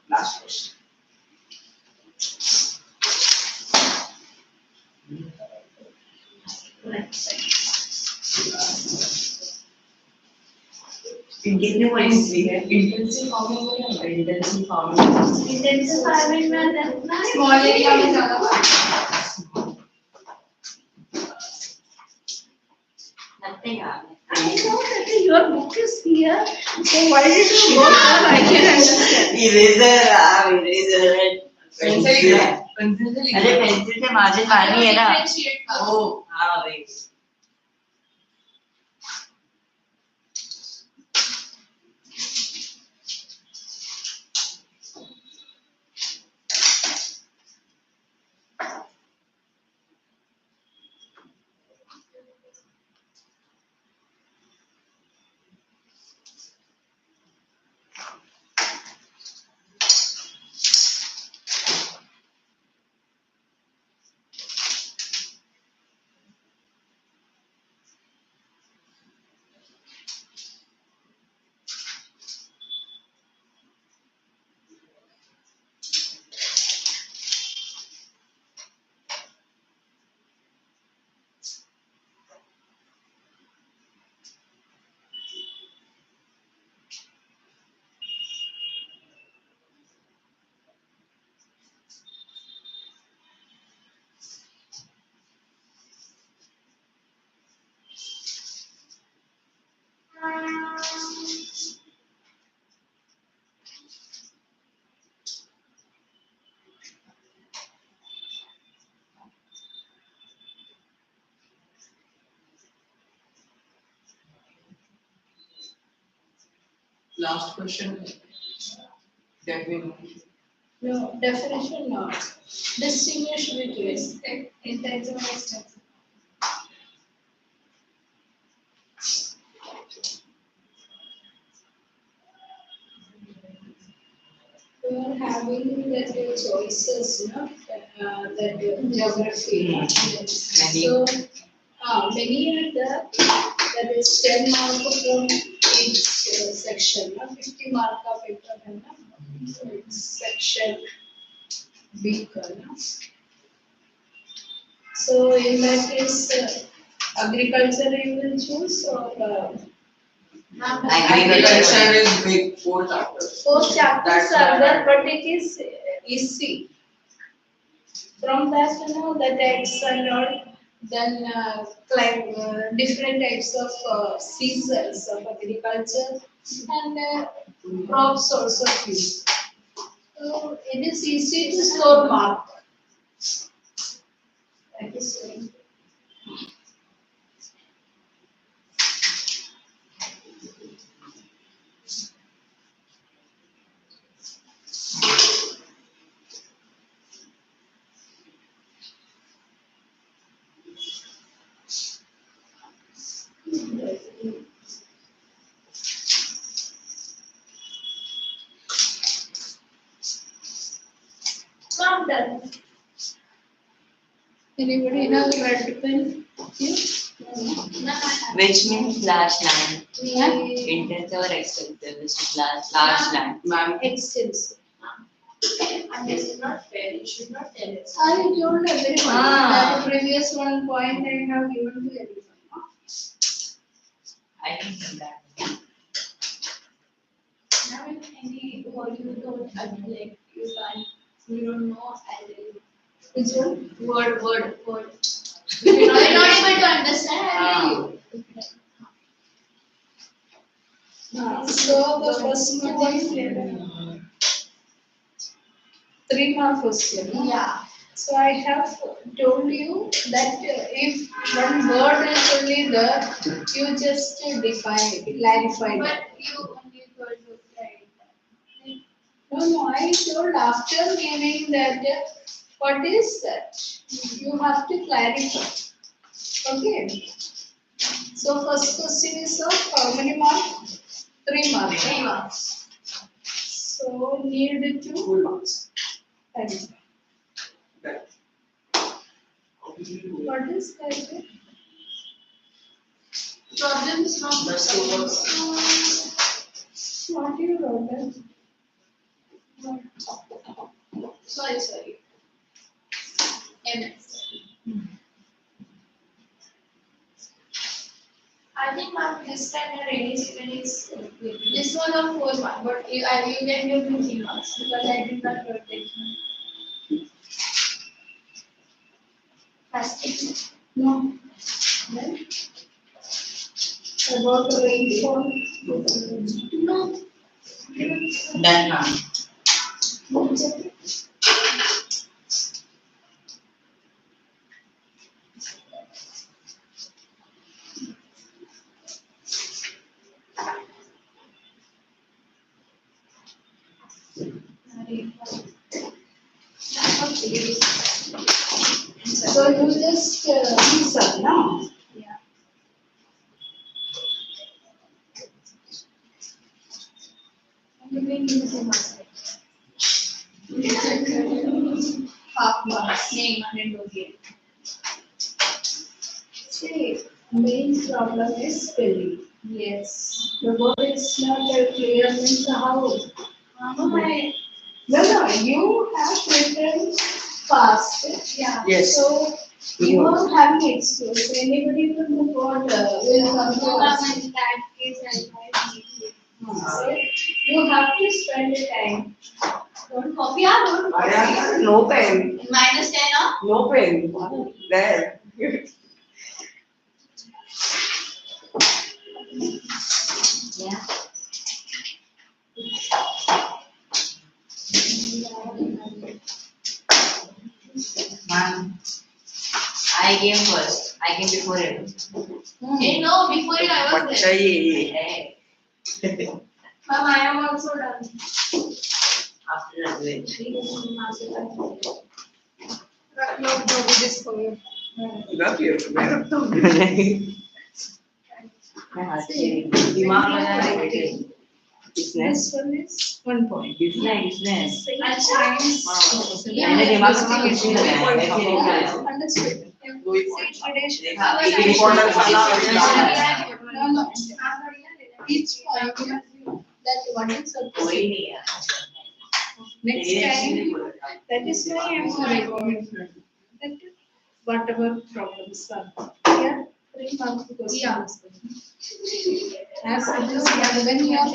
Last question. कितने points दिए? Intensive farming में क्या है? Intensive farming. intensive farming में small area में ज़्यादा Nothing. I know that your book is here. So why did you go there? I can understand. Eraser. Pencil. अरे pencil से मार्जिन मारनी है ना. differentiate का ओ हाँ भाई. Last question. Definition. No, definition no. Distinguish between. intensive and extensive. We are having that choices, that geography. So, many are there. That is 10 mark from each section, 50 mark of it, section B. So, in that case, agriculture you will choose or Agriculture is big. 4 chapters. 4 chapters That's are why- there, but it is easy. From that, the types and all, then different types of seasons of agriculture, and Prop source of use. So it is easy to store mark. That is very not done. Anybody have red pen here? Which means large land. Yeah. Intensive or extensive is to large land. Ma'am, Extensive. And this is not fair, you should not tell us. I told everyone Ah. that previous one point I have given to everyone. I can think that. Now, if any word you don't like, you don't know, I'll tell you. Which one? Word. If you're not able to understand, I'll tell you. So the first one is 3 mark question. Yeah. So I have told you that if one word is only there, you just define it, clarify it. But you only told to right. No, I told after giving that, what is that? You have to clarify. Okay. So first question is of how many marks? 3 marks. 3 marks. So need to full marks. clarify. That. What is that? Problems from That's two words. What you wrote that? Sorry. MS. I think ma'am, this time your rainy season is this was a 4 mark, but you can give me 3 marks because I did not write it. Fasting. No. Then about the rainfall. No. Done, ma'am. So you just answer now. Yeah. You can give me 3 marks. Half marks. Name and okay. See, main problem is spelling. Yes. The word is not clear means how. My No, you have written fast. yeah. Yes. So you are having excuse. Anybody from the board will come to us. In that case, I So you have to spend the time. don't copy. Yeah, don't copy. No pen. Minus 10 or? No pen. There. Yeah. Ma'am, I came first. I came before him. Hey, no, before you I was there. Hey. Ma'am, I am also done. After graduation. No, this for you. Got you. दिमाग लगा रहे बेटे This one is 1 point. किसने And science. मैंने दिमाग में किसने लगाया मैं नहीं लगाया Understood. Do it once. देखा एक एक important वाला No, no. Each point that one is कोई नहीं है next time. That is why I am recording. That whatever problems are here, 3 marks because Yeah. as it is when you are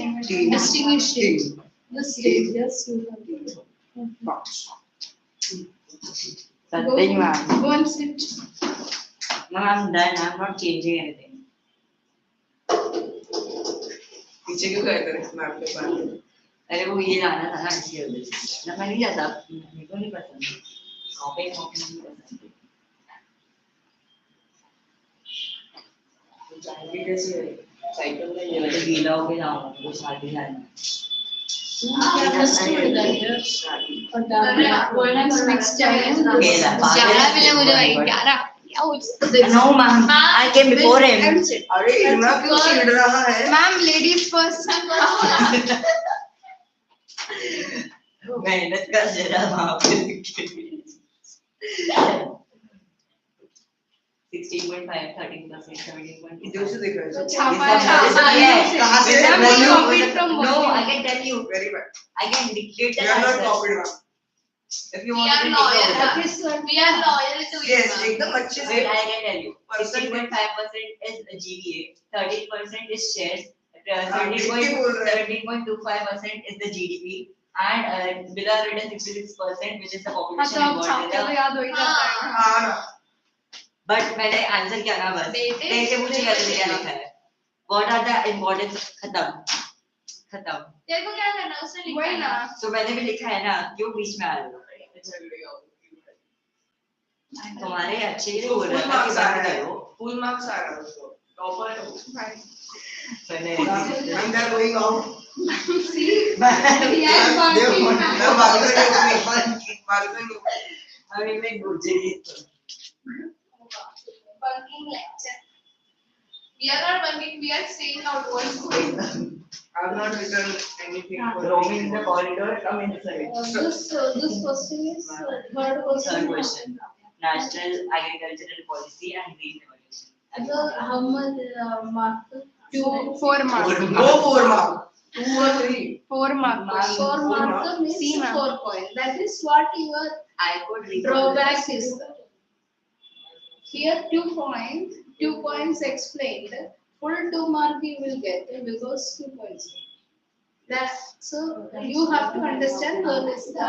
distinguishing the stages, you have to Box. Something ma'am. go and sit. No, I'm done. I'm not changing anything. पीछे क्यों गए थे ma'am के पास? अरे वो ये लाना था ना इसलिए वजह से। ना मैं नहीं जाता, मेरे को नहीं पसंद। शॉपिंग नहीं पसंद। जाएंगे कैसे? साइकिल में ये तो गीला हो गया जाऊंगा, तो शादी है। क्या understood that और डालना mixed चाहिए ना। 11 मिले मुझे भाई 11 क्या हो No ma'am, I came before him. अरे इतना क्यों चिढ़ रहा है? मैम लेडीज फर्स्ट मेहनत का जरा वहाँ पे 16.5, 13%, 17.2. इधर से देख रहे हैं। छापा ये सब छापा yes. कहाँ से? This is Ma'am, volume. you copied from No, volume. I can tell you. Very bad. I can dictate the You are not answer. copied, ma'am. If you We want are to loyal, take ma'am. over. We are loyal to you, Yes, ma'am. एकदम अच्छे से। Wait, I can tell you. Percent- 16.5% is GVA, 13% is shares, बिल्कुल बोल रहे हैं। 17.25% is the GDP, and below written 66%, which is the population अच्छा अब involved in छापते तो the. याद हो ही जाता है हाँ ना। But मैंने आंसर क्या ना बस बेटे, तेरे से पूछेगा तुझे क्या लिखा है. What are the importance? खत्म. तेरे को क्या करना है उसने लिखा है ना So मैंने भी लिखा है ना, क्यों बीच में आ रहे हो? तुम्हारे अच्छे लिए बोल रहा था कि बात करो. फुल मार्क्स आ रहा है उसको। टॉपर है वो। मैंने And they are going out. यार बाकी मैं बालकनी अभी मैं गुजरी. bunking lecture. We are not bunking, we are saying out what's going on. I have not written anything. Roaming in the corridor, come inside. This question is third Third question. question. National Agricultural Policy and Green Revolution. So how much mark? 4 mark. No 4 mark. 2 or 3. 4 mark. 4 mark means C, ma'am. 4 points. That is what your I could read. drawback is. Here 2 points, 2 points explained. Full 2 mark you will get because 2 points. That so you have to understand where is the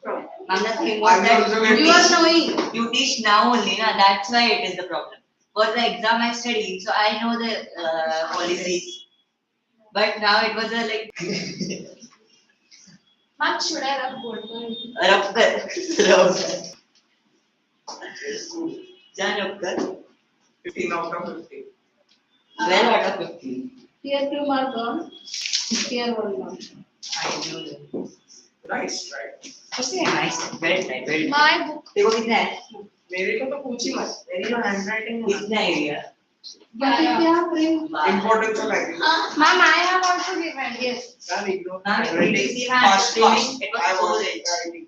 problem. Ma'am, the thing was that You are knowing. you teach now only, na? That's why it is the problem. For the exam I studied, so I know the policies. But now it was a like. Ma'am, should I rub board? रब कर. जा रब कर. 15 out of 50. 12 out of 15. Here 2 mark gone. Here 1 mark. I knew that. Nice, right? Okay, nice. Well done, well done. My book. देखो कितना है? मेरे को तो पूछ ही मत। मेरी तो हैंडराइटिंग कितना area? But if you have print, Importance of agriculture. Ma'am, I have also given. yes. Ma'am, ignore Ma'am, handwriting. you see my Fast, handwriting, fast. it was I so was rich. writing.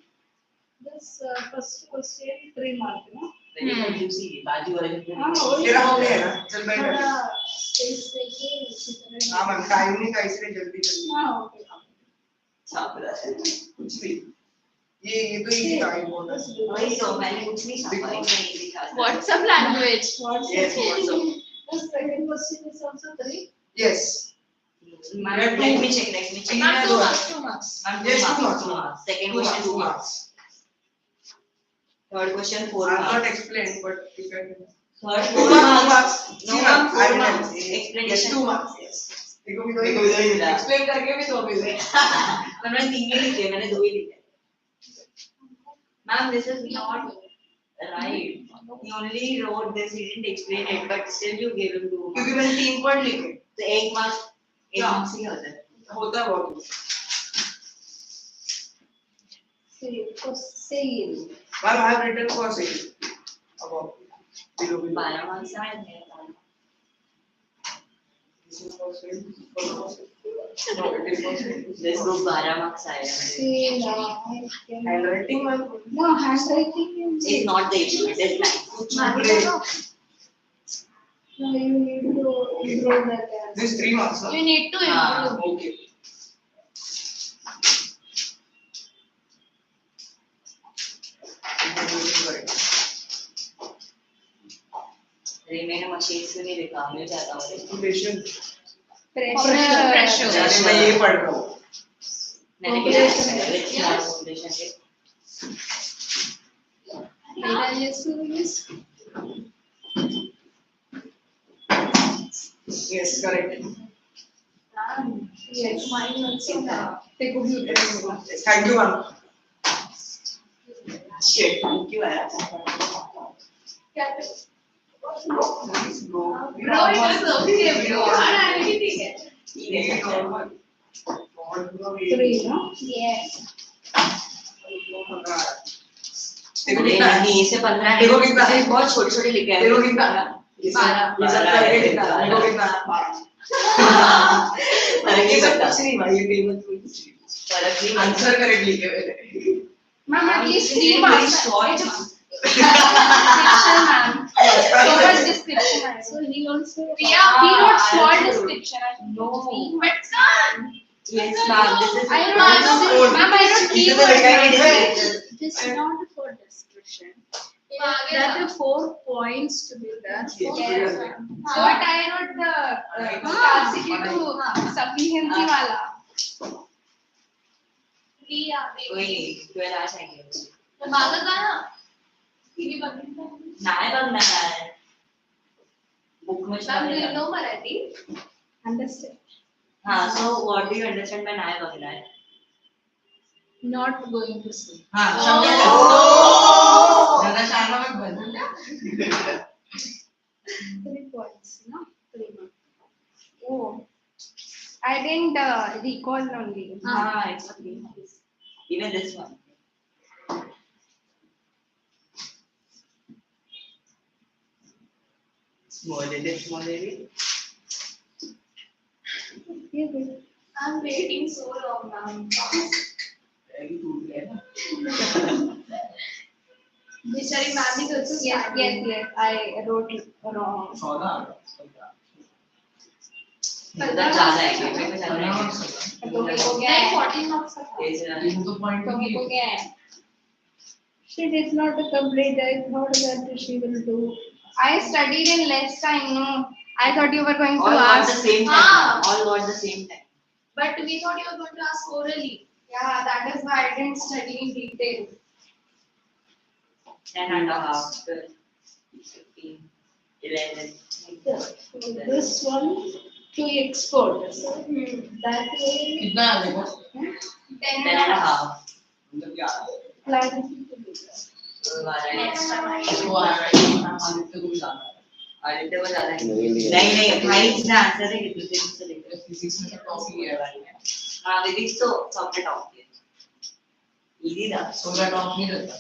This first question 3 mark, no? Very good, you see, बाजू वाले को. तेरा हो गया ना? चल बैठ। थोड़ा space लेके इसी तरह. हाँ मैम, टाइम नहीं था इसलिए जल्दी जल्दी। हाँ, okay. छाप रहा है. कुछ भी। ये तो इजी था इम्पोर्टेंस। वही तो मैंने कुछ नहीं छापा, इसमें ये लिखा था. WhatsApp language. Yes, also. The second question is also 3. Yes. Ma'am, let me check. Ma'am, 2 marks, 2 marks. Ma'am, Yes, 2 2 marks, marks. 2 marks. Second 2 question, 2 marks. marks. Third question, 4 I have not marks. explained, but you can. Third, 2 4 marks. marks. No, No, ma'am, ma'am, 4 I will marks. Yes, Explanation. 2 marks. Yes. देखो भी तो देखो इधर ही मिला. explain करके भी तो मिले. मैंने 3 ही लिखे, मैंने 2 ही लिखे. Ma'am, this is not right. He only wrote this, he didn't explain it, but still you gave him 2 marks. क्योंकि मैंने 3 पॉइंट लिखे. तो 1 marks, 1 क्या? marks ही होता है. होता है बहुत. Say, say it. Ma'am, I have written for sale. Above. Below. 12 marks आए मेरे पास. This is for sale. For sale. No, it is for sale. This book 12 marks आए मेरे. Say now. Handwriting, ma'am. No, handwriting is. It's not the issue, it is nice. No, you need to improve that answer. This 3 marks, huh? You need to improve. Okay. मैंने machine से नहीं लिखा, मैं जाता हूँ. Calculation. Pressure. जाने मैं ये पढ़ रहा हूँ. मैंने क्या लिखा है? Which Yes. relationship? Data yes. Yes, correct. Yes, mine also that. They could be utilized. Thank you, ma'am. Shit, thank you, Alex. क्या Please, bro. Bro, it was okay, bro. और आगे भी ठीक है. Three, no? Yes. देखो कितना है? नहीं से 15 देखो कितना है? बहुत छोटे छोटे लिखे हैं. देखो कितना है? 12. ये सब करके कितना है? देखो कितना है? 12. फर्क ये नहीं सब पड़ता. कुछ नहीं भाई, ये टेबल कुछ नहीं. फर्क नहीं पड़ता. आंसर करेक्ट लिखे हुए थे. Ma'am, at least Very 3 marks. short. Description, ma'am. So much description. So he also. We wrote I small also- description. No. But sir, Yes, ma'am. This is. I wrote ma'am, I wrote key This is words. the kind of ma'am. description. This is not for description. Yeah, There are 4 points to be there. Yes. Yes, ma'am. But I wrote the scarcity to sufficiency wala. कोई नहीं. 12 hours आएंगे. मागा का ना TV बघितलं नाही बघणार. Book ma'am do मध्ये. You know Marathi Understand? हाँ. So what do you understand by नाही बघणार? Not going to see. हाँ, शब्द है. ज़्यादा शार्मा में बदल जा. 3 points, no? 3 marks. oh I didn't recall only हाँ, it's okay. Even this one. Small it. I'm waiting so long ma'am Very good, है ना? Bishari ma'am is also yes I wrote wrong 14. मतलब ज़्यादा है. मेरे को ज़्यादा है. तो मेरे को क्या है 14 marks का था ये ज़रा. ये तो पॉइंट तो मेरे को क्या है She did not complete. I thought that she will do. I studied in less time no I thought you were going to All got the ask same time. हाँ. All got the same time. But we thought you were going to ask orally. Yeah, that is why I didn't study in detail. 10 and a half, 12, 15, 11. This one to export. So that way, कितना है देखो? 10 10 and a half. मतलब क्या? clarity to be there. Extra time. इसको आ रहा है, आदित्य को भी जाना है. आदित्य को ज़्यादा है. नहीं, नहीं. नहीं भाई इसने आंसर है कितने से लेकर. फिजिक्स में तो टॉपिक है भाई. हाँ फिजिक्स तो सबसे टॉप है. इजी था. सोलह टॉप नहीं रहता.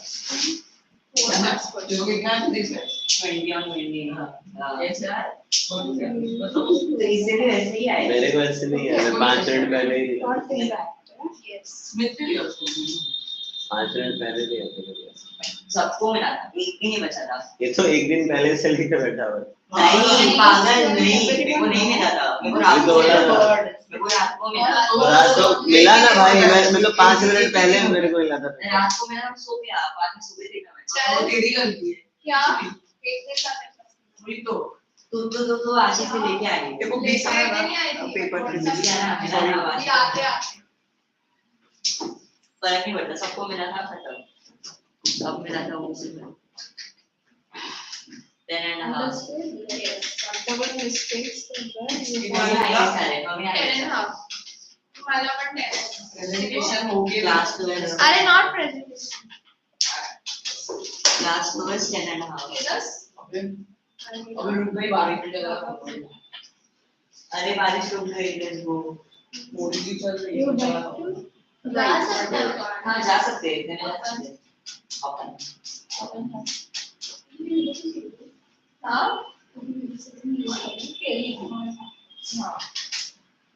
4 marks per देखो कितना है फिजिक्स में? 20 on 20. हाँ. ऐसा है? और क्या? तो इससे भी वैसे ही आएगा. मेरे को ऐसे नहीं है, मैं 5 मिनट पहले ही Not in that. Yes. Smith भी है उसको. 5 मिनट पहले ही आते थे. सबको मिला था. एक भी नहीं बचा था. ये तो एक दिन पहले से लेकर बैठा हुआ है. नहीं पागल नहीं. मेरे को नहीं मिला था. मेरे को रात को मिला था. मेरे को रात को मिला. रात को मिला ना भाई, मैं तो 5 मिनट पहले मेरे को मिला था. रात को मेरा सो गया. बाद में सुबह देखा मैं. वो तेरी गलती है. क्या एक के साथ वही तो. तो आशीष से लेके आई. देखो बीस नहीं आएगा. आई थी पेपर सब प्रिंट किया ना, मेरा आवाज. आते फर्क नहीं पड़ता. सबको मिला था खत्म. अब मिला था वो से. 10 and a half. Understood? Whatever mistakes are there, you mummy can. आए सारे. मम्मी आए 10 and a सारे. half मला पण 10 प्रेजेंटेशन हो गया. Class to अरे not presentation Class to 10 and a half. Yes अभी रुक गई बारिश की जगह. अरे बारिश रुक गई. Let's go. मोदी जी चल रही You है. have to. जा सकते हो हाँ जा सकते हैं. मैंने जा सकते हैं. अपन. हाँ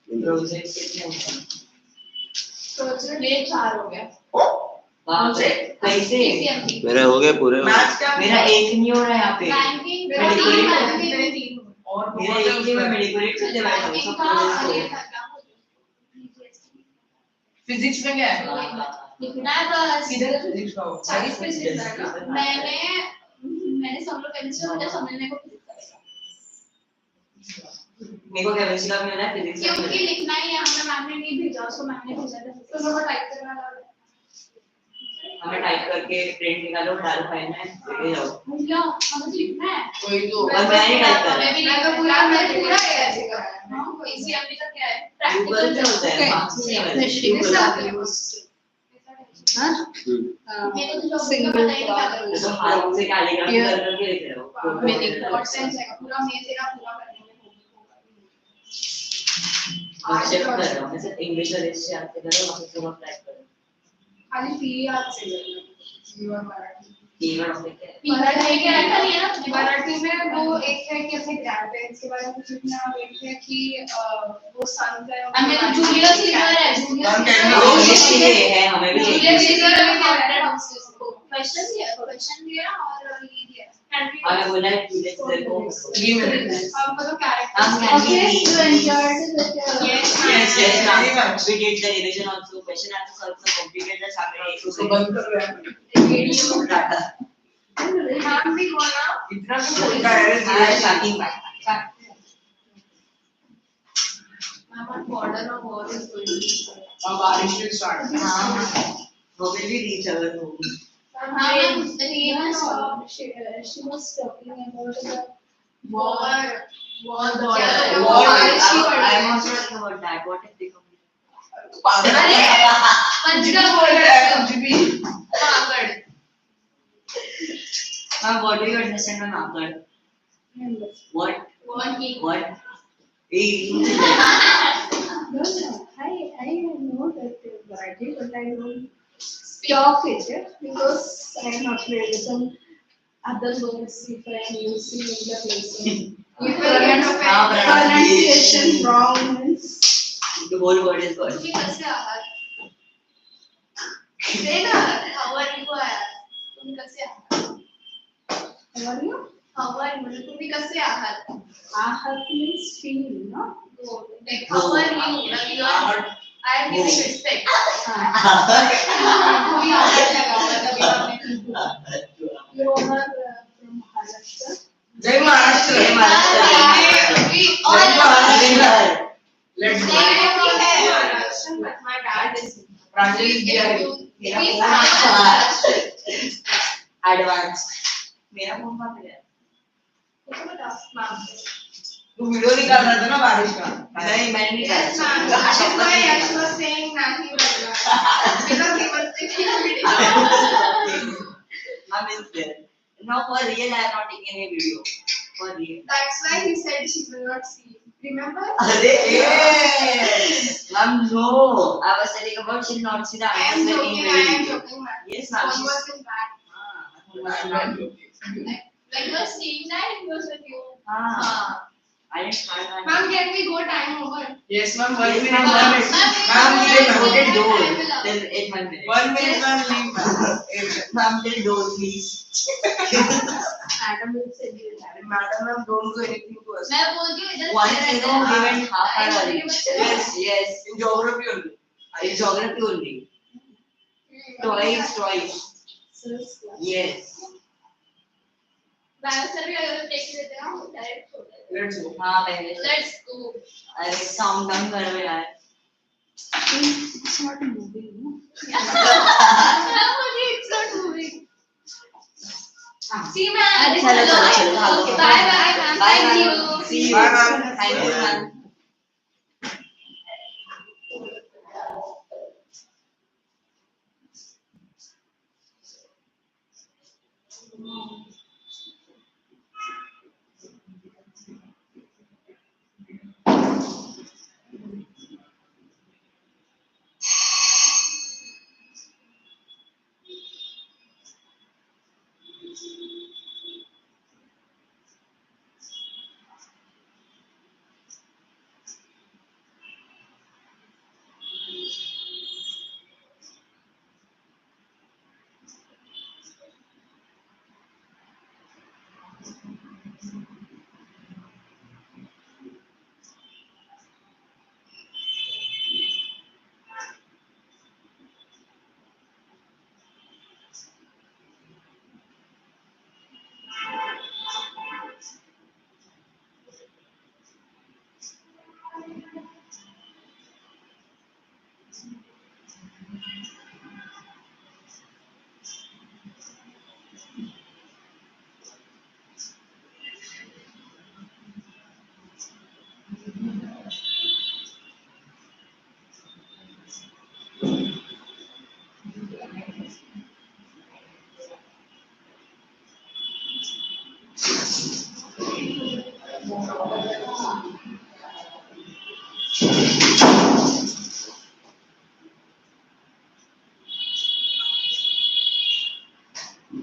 प्रोजेक्ट कितने होते हैं? प्रोजेक्ट डे 4 हो गया वहाँ पे कैसे? पीसीएमबी मेरा हो गया पूरे. मैथ्स क्या? मेरा एक नहीं हो रहा है यहाँ पे. बैंकिंग मेरा मेरा तीन मेरे 3 और मेरा एक नहीं मैं मेडिकोरेट से डिवाइड हूँ. सब प्रोजेक्ट को. फिजिक्स में क्या है? लिखना है बस किधर है फिजिक्स का? 40 पेज लिखना है ना मैंने सब लोग केमिस्ट्री मुझे समझने को physics करेगा मेरे को केमिस्ट्री का भी मिला है. फिजिक्स का भी क्योंकि मिला है. लिखना ही है हमें मैम ने नहीं भेजा उसको मैम ने भेजा था तो वो टाइप करना था हमें टाइप करके प्रिंट निकालो डालो फाइल में लेके जाओ. भैया हमें तो लिखना है कोई तो. और मैं नहीं टाइप कर रहा. मैं तो पूरा ऐसे कर रहा है हाँ कोई PCMB का क्या है? गूगल Practical पे होता है Okay. marks नहीं होते। Finishing This with is our the most, हाँ? huh? मेरे को तो लोगों Single का पता ही नहीं क्या problem. तो हाथ से कैलीग्राफी Yeah. कर करके लिख रहे हो। Many बहुत टाइम जाएगा पूरा मैं तेरा पूरा करने में होगा चेक कर रहा हूँ मैं सिर्फ इंग्लिश और हिस्ट्री आते कर रहा हूँ बाकी सब ट्राई कर रहा हूँ। खाली पी याद से जीवन मराठी कीवर्ड ऑफ क्या है? मराठी में क्या रखा नहीं है ना मराठी में वो एक है कि अपने ग्रैंड पेरेंट्स के बारे में कुछ लिखना और एक है कि वो संत है हमें तो जूलियस सीजर है One वो kind इंग्लिश के लिए है हमें भी जूलियस इंग्लिश सीजर में क्या है क्वेश्चन दिया और ये दिया हमें बोला है जूलियस सीजर को हमको तो कैरेक्टर हम can be Okay, read. you enjoyed it. Yes, Yes, yes, Very ma'am. much. We did the revision also, question answers also completed the chapter 8 to तो बंद कर रहे हैं वीडियो data. हम भी बोला इतना भी बोलता है रे I am packing back. Mama, border of war is going to be. अब बारिश भी start How will we reach our home? She was talking about the War. I War. am also talking about that. What if they come? अरे पंचका बोल रहा है कुछ भी पागल Ma'am, what do you understand by method? What? What? Eh, No, I know that variety, but I don't talk it because I am afraid of some other words if I am using in the place. Pronunciation wrong means the whole word is good. तुम्ही कसे आहात ते ना how are you आहात तुम्ही कसे आहात how are you? how are you म्हणजे तुम्ही कसे आहात Ahat means feel, no? like how are you like you are I am giving respect तुम्ही आहात त्या गावात अभी आपने You are from Maharashtra. जय महाराष्ट्र जय Maharashtra. Let's go my dad is Pranjali ji है मेरा He's फोन Maharashtra. एडवांस मेरा फोन कहाँ पे है? उसको बता ma'am तू वीडियो निकाल रहा था ना बारिश का नहीं मैंने नहीं yes कहा ma'am that is why Yash was saying nahi bagla because he was taking a video Ma'am is there. No, for real, I am not taking any video. For real. that's why he said she will not see remember Ma'am, no. I was telling about she'll not see the I am answer in joking video. ma'am Yes, ma'am. phone was in back I'm not joking. like you were seeing that it was with you Ah. I didn't start my ma'am can we go time over Yes ma'am, Yes, 1 minute, ma'am. 1 minute. Ma'am, Till leave ma'am. voted door. Till 8 minutes. 1 minute ma'am, leave ma'am. Ma'am, till door, please. Madam will send you that. Madam ma'am, don't do anything to us. मैं बोलती हूँ इधर Once you know, we went half an hour. Yes, yes. In geography only. In geography only. Twice. Sir's class. Yes. Sir भी अगर take लेते हैं direct छोड़ देते Let's go. हाँ पहले हैं लेट्स गो अरे साउंड डाउन करो यार. It's not moving, no? it's not moving see ma'am चलो चलो चलो. bye bye ma'am Bye, thank ma'am. you See you. Bye, ma'am. Thank you, ma'am.